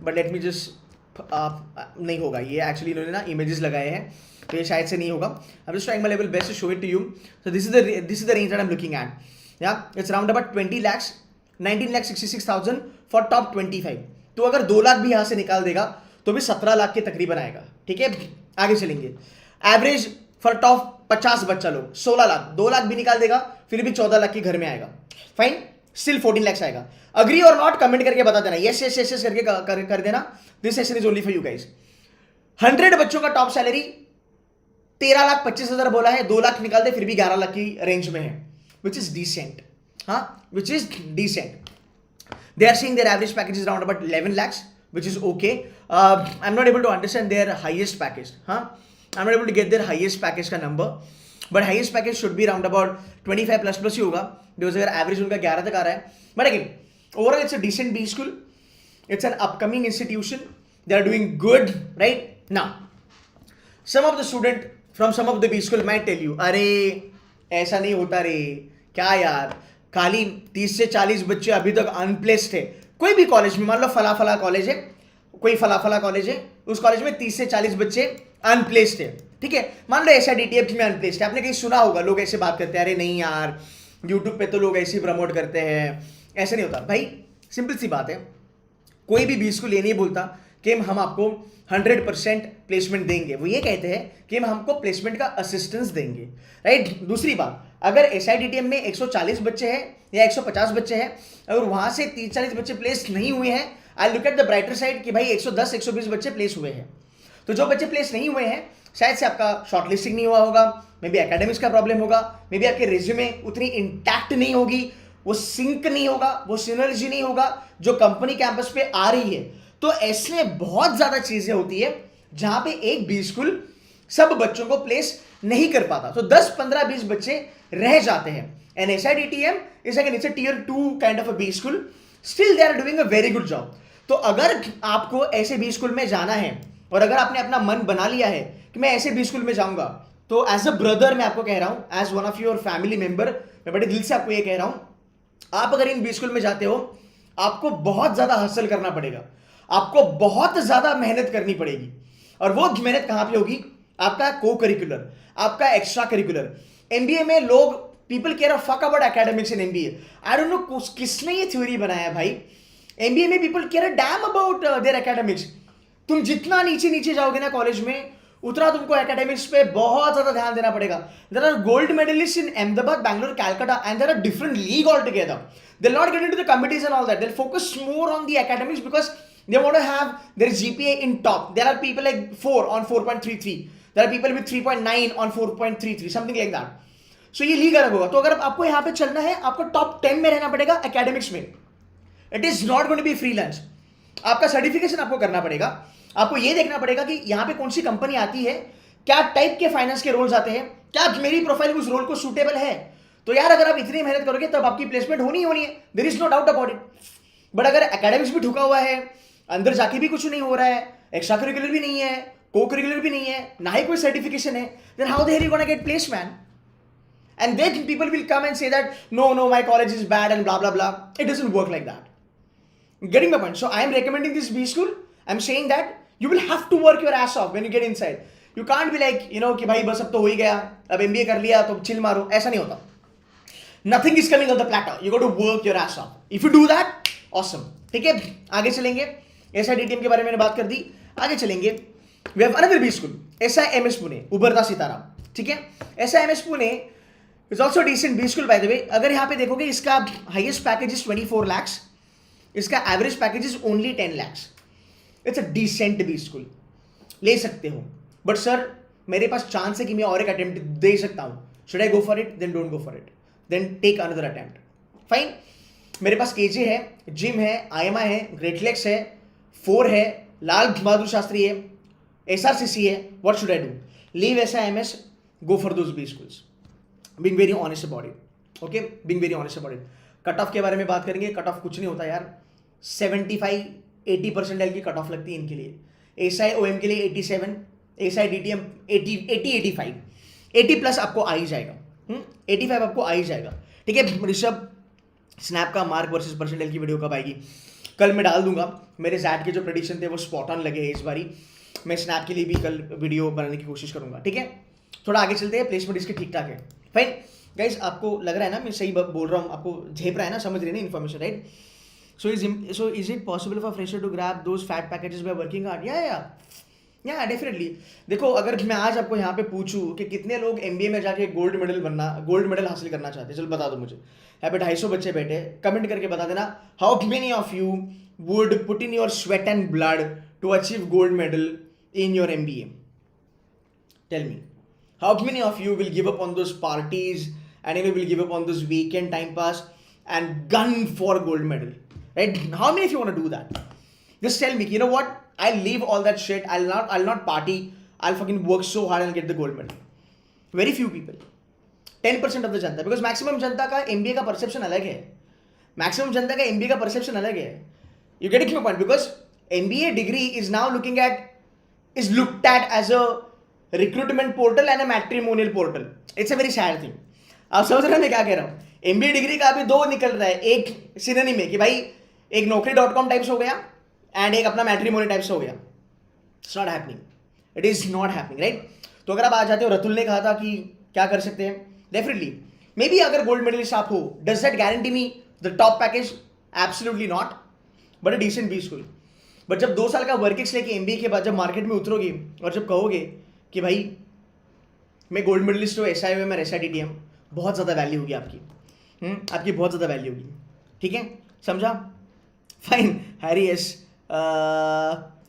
but let me just. नहीं होगा ये, एक्चुअली इन्होंने ना इमेजेस लगाए हैं तो ये शायद से नहीं होगा. I am just trying my level best to show it to you. So this is the range that I am looking at. या it's around about 20 lakhs, 19,66,000 for top 25. तो अगर 2 लाख भी यहाँ से निकाल देगा तो भी 17 लाख के तकरीबन आएगा. ठीक है, आगे चलेंगे. एवरेज फॉर टॉप 50 बच्चा लोग 16 लाख, 2 लाख भी निकाल देगा फिर भी 14 लाख के घर में आएगा. फाइन, स्टिल 14 lakhs आएगा. अग्री और नॉट कमेंट करके बता देना. यस यस यस करके कर देना. This session is only for you guys. 100 बच्चों का टॉप सैलरी 13,25,000 बोला है. 2 लाख निकालते फिर भी 11 लाख की रेंज में है, विच इज डिसेंट. हाँ, which is decent. They are saying their average package is around about 11 lakhs, which is okay. I'm not able to understand their highest package. I'm not able to get their highest package का number. But highest package should be around about 25 plus ही होगा, because अगर average उनका 11 तक आ रहा है. But again, overall it's a decent B school. It's an upcoming institution. They are doing good, right? Now, some of the student from some of the B school might tell you, अरे ऐसा नहीं होता रे, क्या यार, खाली 30 से 40 बच्चे अभी तक अनप्लेस्ड है. कोई भी कॉलेज में, मान लो फला कॉलेज है, कोई फला कॉलेज है, उस कॉलेज में 30 से 40 बच्चे अनप्लेस्ड है. ठीक है, मान लो SIDTM में अनप्लेस्ड है. आपने कहीं सुना होगा लोग ऐसे बात करते हैं, अरे नहीं यार यूट्यूब पे तो लोग ऐसे ही प्रमोट करते हैं. ऐसे नहीं होता भाई. सिंपल सी बात है, कोई भी बीस को ये नहीं बोलता कि हम आपको 100% प्लेसमेंट देंगे. वो ये कहते हैं कि हम हमको प्लेसमेंट का असिस्टेंस देंगे, राइट. दूसरी बात, अगर SIDTM में 140 बच्चे हैं या 150 बच्चे हैं, अगर वहाँ से 30-40 बच्चे प्लेस नहीं हुए हैं, I look at the brighter side कि भाई 110-120 बच्चे प्लेस हुए हैं. तो जो बच्चे प्लेस नहीं हुए हैं शायद से आपका शॉर्टलिस्टिंग नहीं हुआ होगा, मे बी एकेडमिक्स का प्रॉब्लम होगा, मे बी आपके रिज्यूमे उतनी इंटैक्ट नहीं होगी, वो सिंक नहीं होगा, वो सिनर्जी नहीं होगा जो कंपनी कैंपस पे आ रही है। तो ऐसे बहुत ज्यादा चीजें होती है जहां पे एक बी स्कूल सब बच्चों को प्लेस नहीं कर पाता। तो 10 15 20 बच्चे रह जाते हैं। And SIDTM is like it's a tier 2 kind of a B school, still they are doing a very good job. तो अगर आपको ऐसे बी स्कूल में जाना है और अगर आपने अपना मन बना लिया है कि मैं ऐसे बी स्कूल में जाऊंगा, तो एज अ ब्रदर मैं आपको कह रहा हूं, as one of your family member, मैं बड़े दिल से आपको ये कह रहा हूं, आप अगर इन बी स्कूल में जाते हो, आपको बहुत ज्यादा हसल करना पड़ेगा, आपको बहुत ज्यादा मेहनत करनी पड़ेगी। और वो मेहनत कहां पे होगी? आपका को करिकुलर, आपका एक्स्ट्रा करिकुलर। एमबीए में लोग people care fuck about academics in MBA. I don't no किसने ये थ्योरी बनाया भाई। एमबीए में people care damn about their academics. तुम जितना नीचे नीचे जाओगे ना कॉलेज में, उतना तुमको एकेडमिक्स पे बहुत ज्यादा ध्यान देना पड़ेगा। There are gold medalist in Ahmedabad, Bangalore, Calcutta, and there are different league all together. They'll not get into the competition and all that. They'll focus more on the academics because they want to have their GPA in top. There are people like 4 on 4.33. There are people with 3.9 on 4.33, something like that. So ये league अलग होगा। तो अगर आपको यहाँ पे चलना है, आपको टॉप 10 में रहना पड़ेगा एकेडमिक्स में। It is not going to be freelance. आपका सर्टिफिकेशन आपको करना पड़ेगा। आपको ये देखना पड़ेगा कि यहाँ पे कौन सी कंपनी आती है, क्या टाइप के फाइनेंस के रोल्स आते हैं, क्या मेरी प्रोफाइल उस रोल को सूटेबल है। तो यार अगर आप इतनी मेहनत करोगे तब आपकी प्लेसमेंट होनी है, there is no doubt about it. But अगर एकेडमिक्स भी ठुका हुआ है, अंदर जाके भी कुछ नहीं हो रहा है, एक्स्ट्रा करिकुलर भी नहीं है, को करिकुलर भी नहीं है, ना ही कोई सर्टिफिकेशन है, then how the hell you gonna get place man? And then people will come and say that no, my college is bad and blah blah blah. It doesn't work like that. Getting my point? So I am recommending this B school. I'm saying that you will have to work your ass off when you get inside. You can't be like कि भाई बस अब तो हो ही गया, अब MBA कर लिया तो चिल मारो, ऐसा नहीं होता. Nothing is coming on the platter. You got to work your ass off. If you do that, awesome. ठीक है, आगे चलेंगे. SIDTM के बारे में बात कर दी, आगे चलेंगे. We have another B school, SIMS Pune, उभरता सितारा. ठीक है, SIMS Pune is also decent B school by the way. अगर यहाँ पे देखोगे इसका हाइएस्ट पैकेज इज 24 lakhs, इसका average package is only 10 lakhs. It's a decent B school, ले सकते हो. बट सर मेरे पास चांस है कि मैं और एक अटेम्प्ट दे सकता हूँ. Should I go for it? Then don't go for it, then take another attempt. Fine, मेरे पास केजे है, जिम है, IMI है, ग्रेटलेक्स है, 4 है, लाल बहादुर शास्त्री है, SRCC है. What should I do? Leave SIMS, go for those B schools. Being very honest about it, okay? Being very honest about it. Cut off के बारे में बात करेंगे. कट ऑफ कुछ नहीं होता यार. 75-80% की कट ऑफ लगती है इनके लिए. SIOM के लिए 87, SIDTM 80-85, 80 प्लस आपको आ ही जाएगा. 85 आपको आ ही जाएगा. ठीक है ऋषभ, स्नैप का मार्क वर्सेस परसेंटाइल की वीडियो कब आएगी? कल मैं डाल दूंगा. मेरे जैट के जो प्रेडिक्शन थे वो स्पॉट ऑन लगे हैं इस बारी. मैं स्नैप के लिए भी कल वीडियो बनाने की कोशिश करूंगा. ठीक है, थोड़ा आगे चलते हैं. प्लेसमेंट इसके ठीक ठाक है. फाइन गाइज, आपको लग रहा है ना मैं सही बोल रहा हूँ, आपको झेप रहा है ना, समझ रहे हैं ना information, right? So is it possible for fresher to grab those fat packages by working hard? Yeah definitely. देखो अगर मैं आज आपको यहाँ पे पूछूं कि कितने लोग MBA में जाके गोल्ड मेडल हासिल करना चाहते हैं, चलो बता दो मुझे. यहाँ पे 250 बच्चे बैठे, कमेंट करके बता देना how many of you would put in your sweat and blood to achieve gold medal in your MBA. Tell me. How many of you will give up on those parties and will give up on those weekend time pass and gun for gold medal, right? How many of you want to do that? Just tell me. You know what? I'll leave all that shit. I'll not party. I'll fucking work so hard and get the gold medal. Very few people. 10% of the Janata, because maximum जनता का MBA का perception अलग है. Maximum जनता का MBA का perception अलग है. You getting my point? Because MBA degree is now is looked at as a recruitment portal and matrimonial portal. It's a very sad thing. आप समझ रहे हैं मैं क्या कह रहा हूँ? MBA डिग्री का अभी 2 निकल रहा है. एक सिनोनिम में कि भाई एक नौकरी.com टाइप्स हो गया एंड एक अपना मैट्रिमोनी टाइप्स हो गया. It's not happening. It is not happening, right? तो अगर आप आ जाते हो, रतुल ने कहा था कि क्या कर सकते हैं, डेफिनेटली मे बी अगर गोल्ड मेडलिस्ट आप हो, does that guarantee me the top package? Absolutely not, but a decent B school. But जब 2 साल का वर्क एक्स लेके MBA के बाद जब मार्केट में उतरोगे और जब कहोगे कि भाई मैं गोल्ड मेडलिस्ट हूँ SIOM और SIDTM, बहुत ज़्यादा वैल्यू होगी आपकी. आपकी बहुत ज़्यादा वैल्यू होगी. ठीक है, समझा? फाइन. हैरी एस,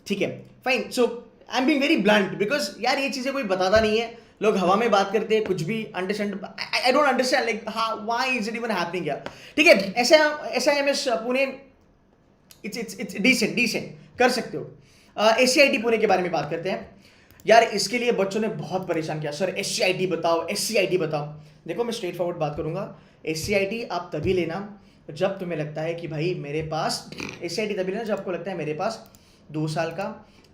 ठीक है, fine. So I am being very blunt because यार ये चीज़ें कोई बताता नहीं है, लोग हवा में बात करते हैं, कुछ भी understand, I don't understand like how why is it even happening यार. ठीक है, एसआईएमएस पुणे इट्स डिसेंट कर सकते हो. एससीआईटी पुणे के बारे में बात करते हैं यार. इसके लिए बच्चों ने बहुत परेशान किया, सर एससीआईटी बताओ, एससीआईटी बताओ. देखो मैं स्ट्रेट फॉरवर्ड बात करूंगा. एससीआईटी आप तभी लेना जब तुम्हें लगता है कि भाई मेरे पास, एससीआईटी तभी लेना जब आपको लगता है मेरे पास 2 साल का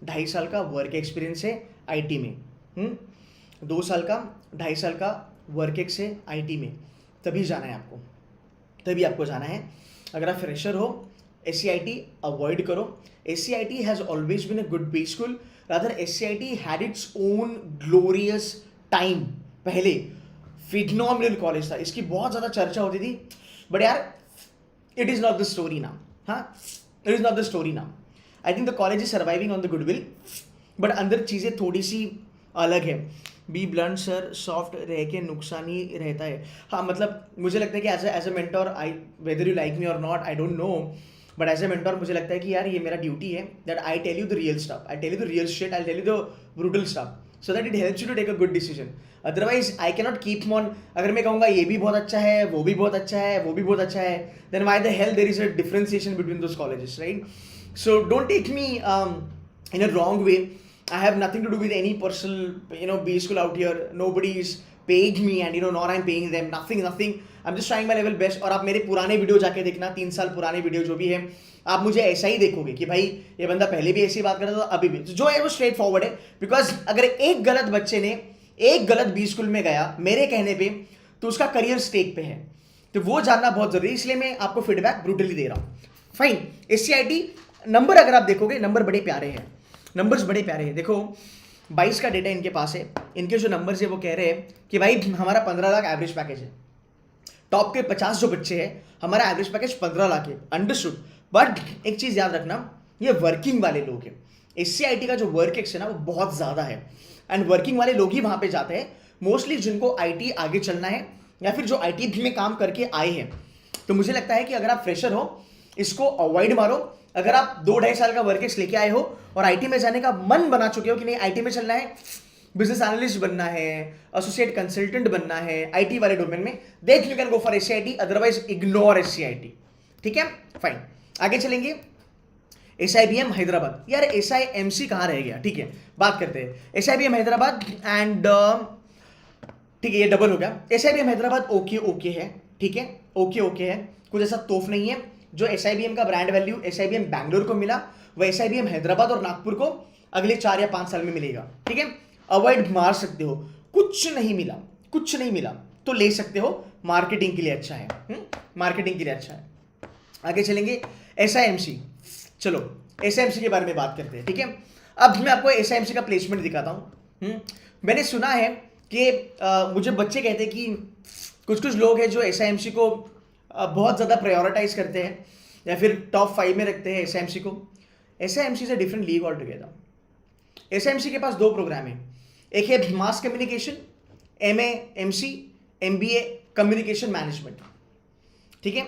2.5 साल का वर्क एक्सपीरियंस है आईटी में. 2 साल का 2.5 साल का वर्क एक्स है आईटी में, तभी जाना है आपको, तभी आपको जाना है. अगर आप फ्रेशर हो, एससीआईटी अवॉइड करो. SCIT has always been a good B school. Rather SCIT had its own glorious time. पहले फिनोमिनल कॉलेज था, इसकी बहुत ज़्यादा चर्चा होती थी, बट यार it is not the story now. हाँ, it is not the story now. I think the college is surviving on the goodwill, but अंदर चीज़ें थोड़ी सी अलग है. बी ब्लंट सर, सॉफ्ट रह के नुकसान ही रहता है. हाँ मतलब मुझे लगता है कि as a mentor, I whether you like me और not I don't know, but as a mentor मुझे लगता है कि यार ये मेरा ड्यूटी है that I tell you the real stuff, I tell you the real shit, I tell you the brutal stuff, so that it helps you to take a good decision. Otherwise I can not keep on. अगर मैं कहूँगा ये भी बहुत अच्छा है, वो भी बहुत अच्छा है, वो भी बहुत अच्छा है, then why the hell there is a differentiation between those colleges, right? So don't take me in a wrong way. I have nothing to do with any personal, B school out here. Nobody is paying me and nor I'm paying them. Nothing. I'm just trying my level best. और आप मेरे पुराने video जाके देखना, 3 साल पुराने video जो भी है, आप मुझे ऐसा ही देखोगे कि भाई ये बंदा पहले भी ऐसी बात कर रहा था, अभी भी जो है वो स्ट्रेट फॉरवर्ड है. बिकॉज अगर एक गलत बच्चे ने एक गलत बी स्कूल में गया मेरे कहने पे, तो उसका करियर स्टेक पे है. तो वो जानना बहुत जरूरी है, इसलिए मैं आपको फीडबैक ब्रूटली दे रहा हूँ. फाइन. एससीआईटी नंबर अगर आप देखोगे, नंबर बड़े प्यारे हैं, नंबर्स बड़े प्यारे हैं. देखो 22 का डेटा इनके पास है. इनके जो नंबर्स है वो कह रहे हैं कि भाई हमारा 15 लाख एवरेज पैकेज है. टॉप के 50 जो बच्चे हैं, हमारा एवरेज पैकेज 15 लाख है. अंडरस्टूड. बट एक चीज़ याद रखना, ये वर्किंग वाले लोग हैं. एससीआईटी का जो वर्क एक्स है ना वो बहुत ज़्यादा है, एंड वर्किंग वाले लोग ही वहाँ पे जाते हैं मोस्टली, जिनको आईटी आगे चलना है या फिर जो आईटी में काम करके आए हैं. तो मुझे लगता है कि अगर आप फ्रेशर हो, इसको अवॉइड मारो. अगर आप 2-2.5 साल का वर्क एक्स लेके आए हो और आईटी में जाने का मन बना चुके हो कि नहीं आईटी में चलना है, बिजनेस एनालिस्ट बनना है, एसोसिएट कंसल्टेंट बनना है आईटी वाले डोमेन में, देख you can go for SCIT, otherwise ignore SCIT. ठीक है, फाइन. आगे चलेंगे. एसआईबीएम हैदराबाद. यार एसआईएमसी कहाँ रह गया? ठीक है, बात करते हैं. एसआईबीएम हैदराबाद एंड ठीक है, ये डबल हो गया. एसआईबीएम हैदराबाद ओके है. ठीक है, ओके है, कुछ ऐसा तोफ नहीं है. जो एसआईबीएम का ब्रांड वैल्यू एसआईबीएम बैंगलोर को मिला, वो एसआईबीएम हैदराबाद और नागपुर को अगले 4 या 5 साल में मिलेगा. ठीक है, अवॉइड मार सकते हो. कुछ नहीं मिला तो ले सकते हो, मार्केटिंग के लिए अच्छा है. मार्केटिंग के लिए अच्छा है. आगे चलेंगे. एसआईएमसी. चलो एसआईएमसी के बारे में बात करते हैं. ठीक है, अब मैं आपको एसआईएमसी का प्लेसमेंट दिखाता हूँ. मैंने सुना है कि मुझे बच्चे कहते हैं कि कुछ लोग हैं जो एसआईएमसी को बहुत ज़्यादा प्रायोरिटाइज करते हैं या फिर टॉप 5 में रखते हैं एसआईएमसी को. एसआईएमसी से different league all together. SIMC के पास 2 प्रोग्राम हैं. एक है mass communication, MAMC, MBA communication management. ठीक है,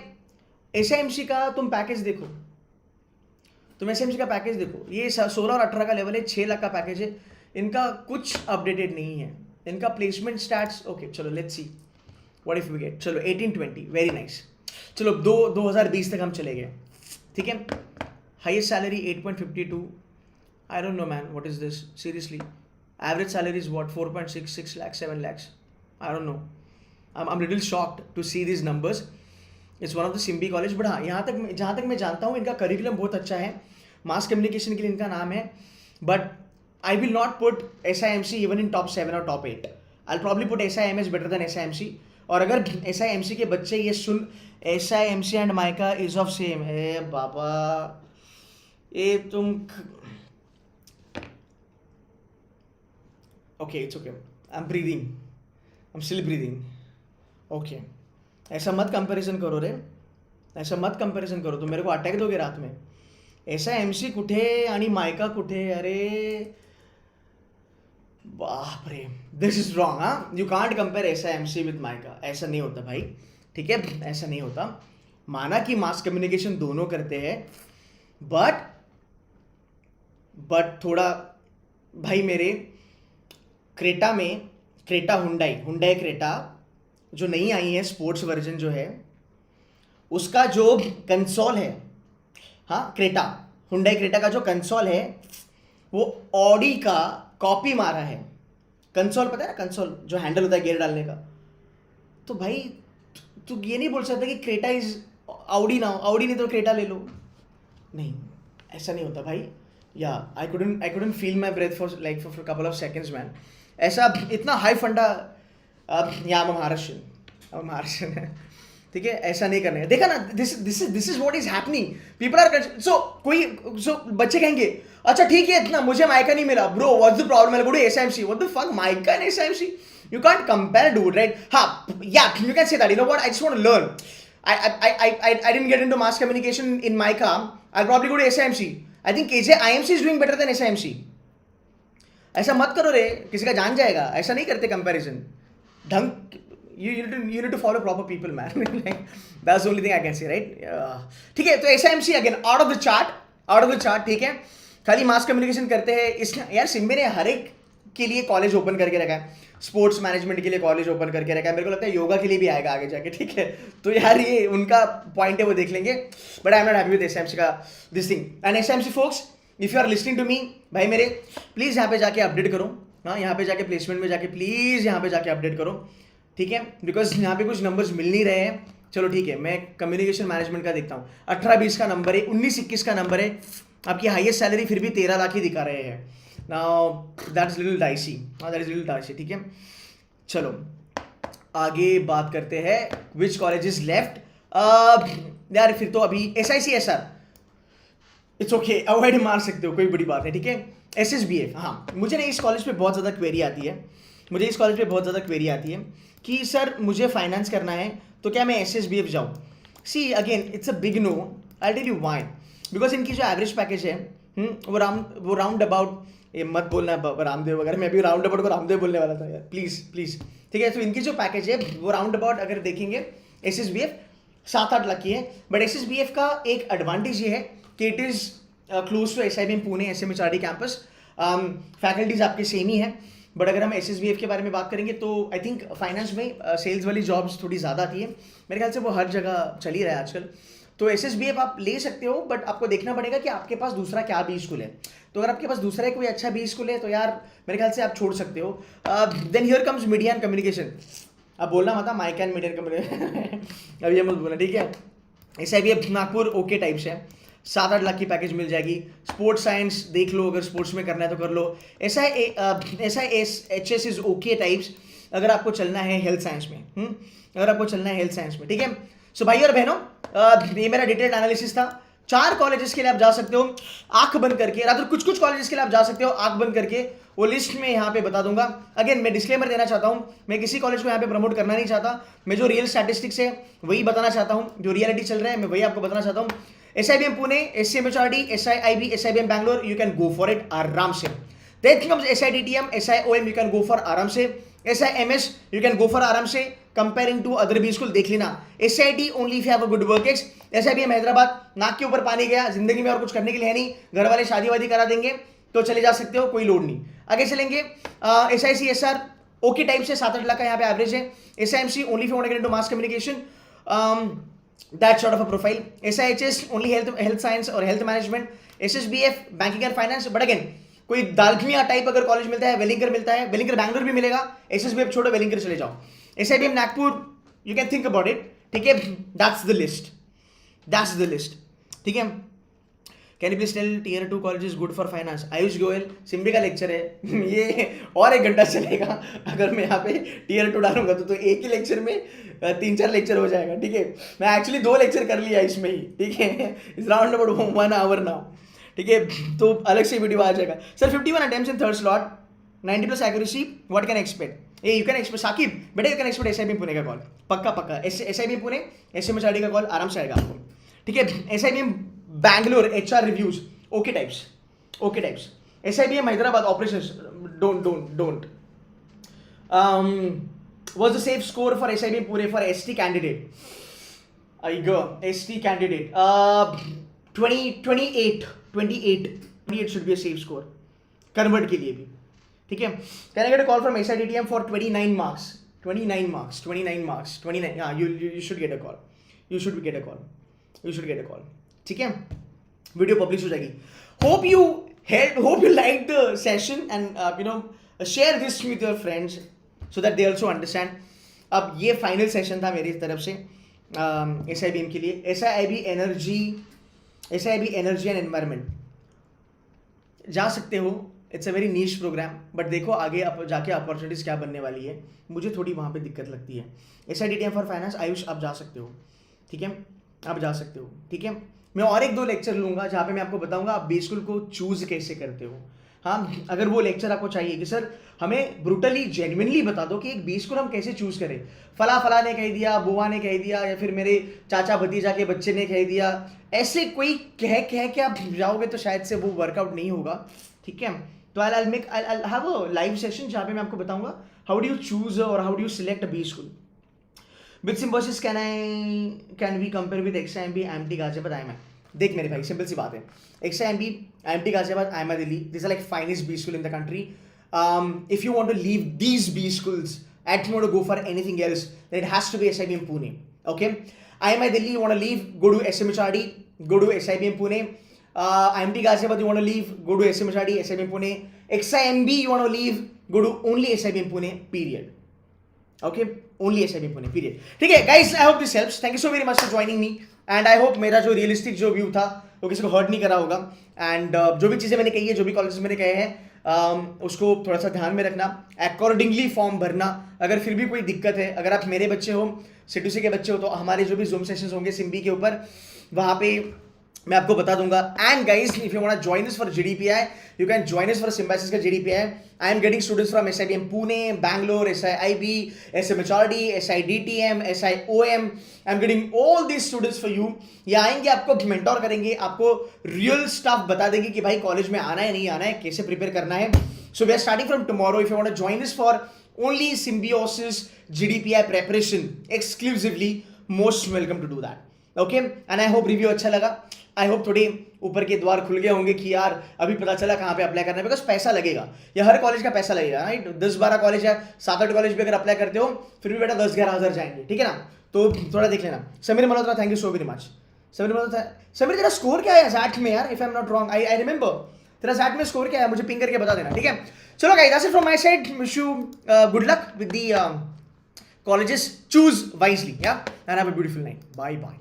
एसआईएमसी का तुम पैकेज देखो, तुम एसआईएमसी का पैकेज देखो, ये 16 और 18 का लेवल है, 6 लाख का पैकेज है. इनका कुछ अपडेटेड नहीं है. इनका प्लेसमेंट स्टैट्स ओके, चलो let's see what if we get. चलो 18-20, वेरी नाइस. चलो 2020 तक हम चले गए. ठीक है, highest salary 8.52. I don't know man, what is this seriously. Average salary is what 4.66 lakh, 7 lakhs. I don't know. I am little shocked to see this numbers. It's one of the Symbi college. But हाँ, जहाँ तक मैं जानता हूँ इनका curriculum बहुत अच्छा है. मास कम्युनिकेशन के लिए इनका नाम है. But I will not put SIMC even in top 7 और top 8. I will probably put SIMS better than SIMC. और अगर एसआईएमसी के बच्चे ये सुन, SIMC and MICA is of same है बाबा, ये तुम okay, it's okay, I am still breathing. Okay, ऐसा मत कंपैरिजन करो रे, ऐसा मत कंपैरिजन करो. तुम मेरे को अटॅक दोगे रात में. एसआईएमसी कुठे आणि मायका कुठे? अरे बाप रे, दिस इज रॉन्ग. हाँ, you can't compare SIMC with MICA. ऐसा नहीं होता भाई. ठीक है, ऐसा नहीं होता. माना कि मास कम्युनिकेशन दोनों करते हैं, बट थोड़ा भाई मेरे हुंडई क्रेटा जो नई आई है, स्पोर्ट्स वर्जन जो है, उसका जो कंसोल है, हाँ क्रेटा, हुंडई क्रेटा का जो कंसोल है वो ऑडी का कॉपी मारा है। कंसोल पता है ना, कंसोल जो हैंडल होता है गियर डालने का। तो भाई तू ये नहीं बोल सकता कि क्रेटा इज ऑडी ना, ऑडी नहीं तो क्रेटा ले लो। नहीं, ऐसा नहीं होता भाई। Yeah I couldn't feel my breath for couple of seconds man. ऐसा इतना हाई फंडा, या महाराष्ट्र है, ठीक है, ऐसा नहीं करना है। देखा ना, this is what is happening. People are so बच्चे कहेंगे अच्छा ठीक है, इतना मुझे माइका नहीं मिला, bro what's the problem, I go to एसआईएमसी, what the fuck, mica and एसआईएमसी, you can't compare, dude, right? Yeah, you can say that. You know what? I just want to learn. I didn't get into mass communication in my car. I'll probably go to SIMC. I think KJ IMC is doing better than SIMC. ऐसा मत करो रे, किसी का जान जाएगा। ऐसा नहीं करते कंपैरिजन। ढंग, you need to follow proper people, man. Like, that's the only thing I can say, right? ठीक है, तो SIMC again out of the chart, ठीक है। खाली मास कम्युनिकेशन करते हैं। इस यार सिम्बे ने हर एक के लिए कॉलेज ओपन करके रखा है, स्पोर्ट्स मैनेजमेंट के लिए कॉलेज ओपन करके रखा है, मेरे को लगता है योगा के लिए भी आएगा आगे जाके, ठीक है। तो यार ये उनका पॉइंट है, वो देख लेंगे, but I am not happy with SMC का this thing. And SMC folks, if you are listening to me, भाई मेरे प्लीज यहाँ पे जाके अपडेट करो। हाँ, यहाँ पे जाके प्लेसमेंट में जाके प्लीज यहाँ पे जाके अपडेट करो, ठीक है, बिकॉज यहाँ पे कुछ नंबर्स मिल नहीं रहे हैं। चलो ठीक है, मैं कम्युनिकेशन मैनेजमेंट का देखता हूँ, 18-20 का नंबर है, 19-21 का नंबर है, आपकी हाईएस्ट सैलरी फिर भी 13 लाख ही दिखा रहे हैं। Now that is little dicey, ठीक है। चलो आगे बात करते हैं, which colleges left। यार फिर तो अभी SICSR, इट्स ओके, अवॉइड मार सकते हो, कोई बड़ी बात नहीं, ठीक है। SSBF, हाँ, मुझे ना इस कॉलेज पे बहुत ज़्यादा क्वेरी आती है, कि सर मुझे फाइनेंस करना है तो क्या मैं SSBF जाऊँ। See again it's a big no, I tell you why, because इनकी जो एवरेज पैकेज है वो राउंड अबाउट, ये मत बोलना रामदेव वगैरह, मैं भी राउंड अबाउट को रामदेव बोलने वाला था यार, प्लीज, ठीक है। तो इनकी जो पैकेज है वो राउंड अबाउट अगर देखेंगे SSBF 7-8 लाख की है, बट SSBF का एक एडवांटेज ये है कि it is close to SIBM Pune SMHRD campus, faculties आपके सेम ही है। बट अगर हम SSBF के बारे में बात करेंगे तो आई थिंक फाइनेंस में सेल्स वाली जॉब्स थोड़ी ज़्यादा आती है, मेरे ख्याल से वो हर जगह चल ही रहा है आजकल। तो SSBF आप ले सकते हो, बट आपको देखना पड़ेगा कि आपके पास दूसरा क्या बी स्कूल है। तो अगर आपके पास दूसरा है कोई अच्छा बी स्कूल है तो यार मेरे ख्याल से आप छोड़ सकते हो। Then here comes media and communication. अब बोलना मत MICA and media and communication अब ये मत बोलना, ठीक है। SIBF नागपुर ओके टाइप्स है, 7-8 लाख की पैकेज मिल जाएगी। स्पोर्ट्स साइंस देख लो, अगर स्पोर्ट्स में करना है तो कर लो। SIHS इज ओके टाइप्स अगर आपको चलना है हेल्थ साइंस में, ठीक है। सो भाई और बहनों, ये मेरा डिटेल्ड एनालिसिस था। 4 कॉलेजेस के लिए आप जा सकते हो आंख बंद करके, रात कुछ कॉलेजेस के लिए आप जा सकते हो आंख बंद करके, वो लिस्ट में यहाँ पे बता दूंगा। अगेन मैं डिस्क्लेमर देना चाहता हूँ, मैं किसी कॉलेज को यहाँ पे प्रमोट करना नहीं चाहता, मैं जो रियल स्टैटिस्टिक्स है वही बताना चाहता हूँ, जो रियलिटी चल रहा है मैं वही आपको बताना चाहता हूँ। SIBM Pune, SCMHRD, SIIB, SIBM Bangalore, you can go for it आराम से। Then comes SIDTM, SIOM, you can go for आराम से। SIMS, you can go for आराम से। Comparing to other B school देख लेना। SIT only if you have a good work ex। SIBM Hyderabad, नाक के ऊपर पानी गया, जिंदगी में और कुछ करने के लिए है नहीं, घर वाले शादी वादी करा देंगे तो चले जा सकते हो, कोई लोड नहीं। आगे चलेंगे, SICSR ओके टाइप से 7-8 लाख का यहाँ पे एवरेज है। SIMC only if you want to get into mass communication, that sort of a profile। SIHS only health science और health management। SSBF banking and finance, but again कोई दालखिया type अगर college मिलता है, वेलिंगर मिलता है, वेलिंगर बैंगलोर भी मिलेगा, SSBF छोड़ो वेलिंगर चले जाओ। SIBM Nagpur, you can think about it, ठीक है। दैट्स द लिस्ट, ठीक है। Can you please tell Tier 2 colleges good for finance. Ayush Goyal, Symbi का लेक्चर है ये और 1 घंटा चलेगा, अगर मैं यहाँ पे Tier 2 डालूंगा तो एक ही लेक्चर में 3-4 लेक्चर हो जाएगा, ठीक है। मैं एक्चुअली 2 लेक्चर कर लिया इसमें ही, ठीक है, is round about 1 hour now, ठीक है। तो अलग से वीडियो आ जाएगा। Sir 51 attempts in third slot, 90+ accuracy, what can expect. You can expect Saqib बेटा, you can expect SIBM Pune का कॉल, पक्का SIBM पुणे SMHRD का कॉल आराम से आएगा आपको, ठीक है। SIBM Bangalore HR reviews okay types. SIBM Hyderabad operations, don't was the safe score for SIBM Pune for ST candidate? I go ST candidate. 28 should be a safe score. Convert के लिए भी, ठीक है. Can I get a call from SIDTM for 29 marks, 29 marks, हाँ, you should get a call, you should get a call, ठीक है. Video publish हो जाएगी. Hope you like the session and share this with your friends so that they also understand. अब ये final session था मेरी तरफ से SIBM के लिए. SIB एनर्जी एंड एनवायरमेंट जा सकते हो. It's a very niche program, but देखो आगे जाके अपॉर्चुनिटीज़ क्या बनने वाली है. मुझे थोड़ी वहाँ पे दिक्कत लगती है. SIDTM फॉर फाइनेंस, आयुष आप जा सकते हो, ठीक है, आप जा सकते हो, ठीक है. मैं और एक दो लेक्चर लूँगा जहाँ पे मैं आपको बताऊँगा आप बी स्कूल को चूज़ कैसे करते हो. हाँ, अगर वो लेक्चर आपको चाहिए कि सर हमें ब्रूटली जेन्युइनली बता दो कि एक बी स्कूल हम कैसे चूज़ करें. फला ने कह दिया, बुआ ने कह दिया, या फिर मेरे चाचा भतीजा के बच्चे ने कह दिया, ऐसे कोई कह के आप जाओगे तो शायद से वो वर्कआउट नहीं होगा, ठीक है. तो I have a live session जहाँ पे मैं आपको बताऊंगा हाउ डू यू चूज और how do you select a B school. With Symbiosis can we compare with XIMB IMT Ghaziabad IMI. देख मेरे भाई, सिंपल सी बात है. XIMB IMT Ghaziabad IMI Delhi, this are like finest B school in the country. If you want to leave these B schools and you want to go for anything else, then it has to be SIBM Pune. Okay, IMI Delhi you want to leave, go to SMHRD, go to SIBM Pune. IMT Ghaziabad you want to leave, go to SMHRD, SIBM Pune. XIMB you want to leave, go to only SIBM Pune, period. Okay, only SIBM Pune, period. ठीक है guys, I hope this helps. Thank you so very much for joining me and I hope मेरा जो realistic जो view था वो किसी को hurt नहीं करा होगा. एंड जो भी चीज़ें मैंने कही है, जो भी कॉलेजेस मैंने कहे हैं, उसको थोड़ा सा ध्यान में रखना, अकॉर्डिंगली फॉर्म भरना. अगर फिर भी कोई दिक्कत है, अगर आप मेरे बच्चे हो, C2C के बच्चे हो, तो हमारे जो भी जूम सेशंस होंगे सिम्बी के ऊपर, वहाँ पे मैं आपको बता दूंगा. And guys, if you want to join us for GDPI, you can join us for Symbiosis का GDPI. I am getting students from SIBM Pune, Bangalore, SIIB, SMHRD, SIDTM, SIOM. I am getting all this students for you. ये आएंगे, आपको mentor करेंगे, आपको real stuff बता देंगे कि भाई कॉलेज में आना है, नहीं आना है, कैसे प्रिपेयर करना है. So we are starting from tomorrow. If you want to join us for only Symbiosis GDPI preparation exclusively, most welcome to do that. Okay, and I hope review अच्छा लगा. आई होप थोड़े ऊपर के द्वार खुल गए होंगे कि यार अभी पता चला कहाँ पे अप्लाई करना है. बिकॉज पैसा लगेगा, ये हर कॉलेज का पैसा लगेगा, राइट. 10-12 कॉलेज है, 7-8 कॉलेज भी अगर अप्लाई करते हो फिर भी बेटा 10-11 हज़ार जाएंगे, ठीक है ना. तो थोड़ा देख लेना. Sameer Malhotra, thank you so very much. Sameer Malhotra, Sameer तेरा स्कोर क्या है ZAT में यार, if I am not wrong, I remember तेरा ZAT में स्कोर क्या है, मुझे पिंग करके बता देना, ठीक है. चलो guys, that's it from my side. Wish you good luck with the colleges. Choose wisely, yeah, and have a beautiful night. Bye bye.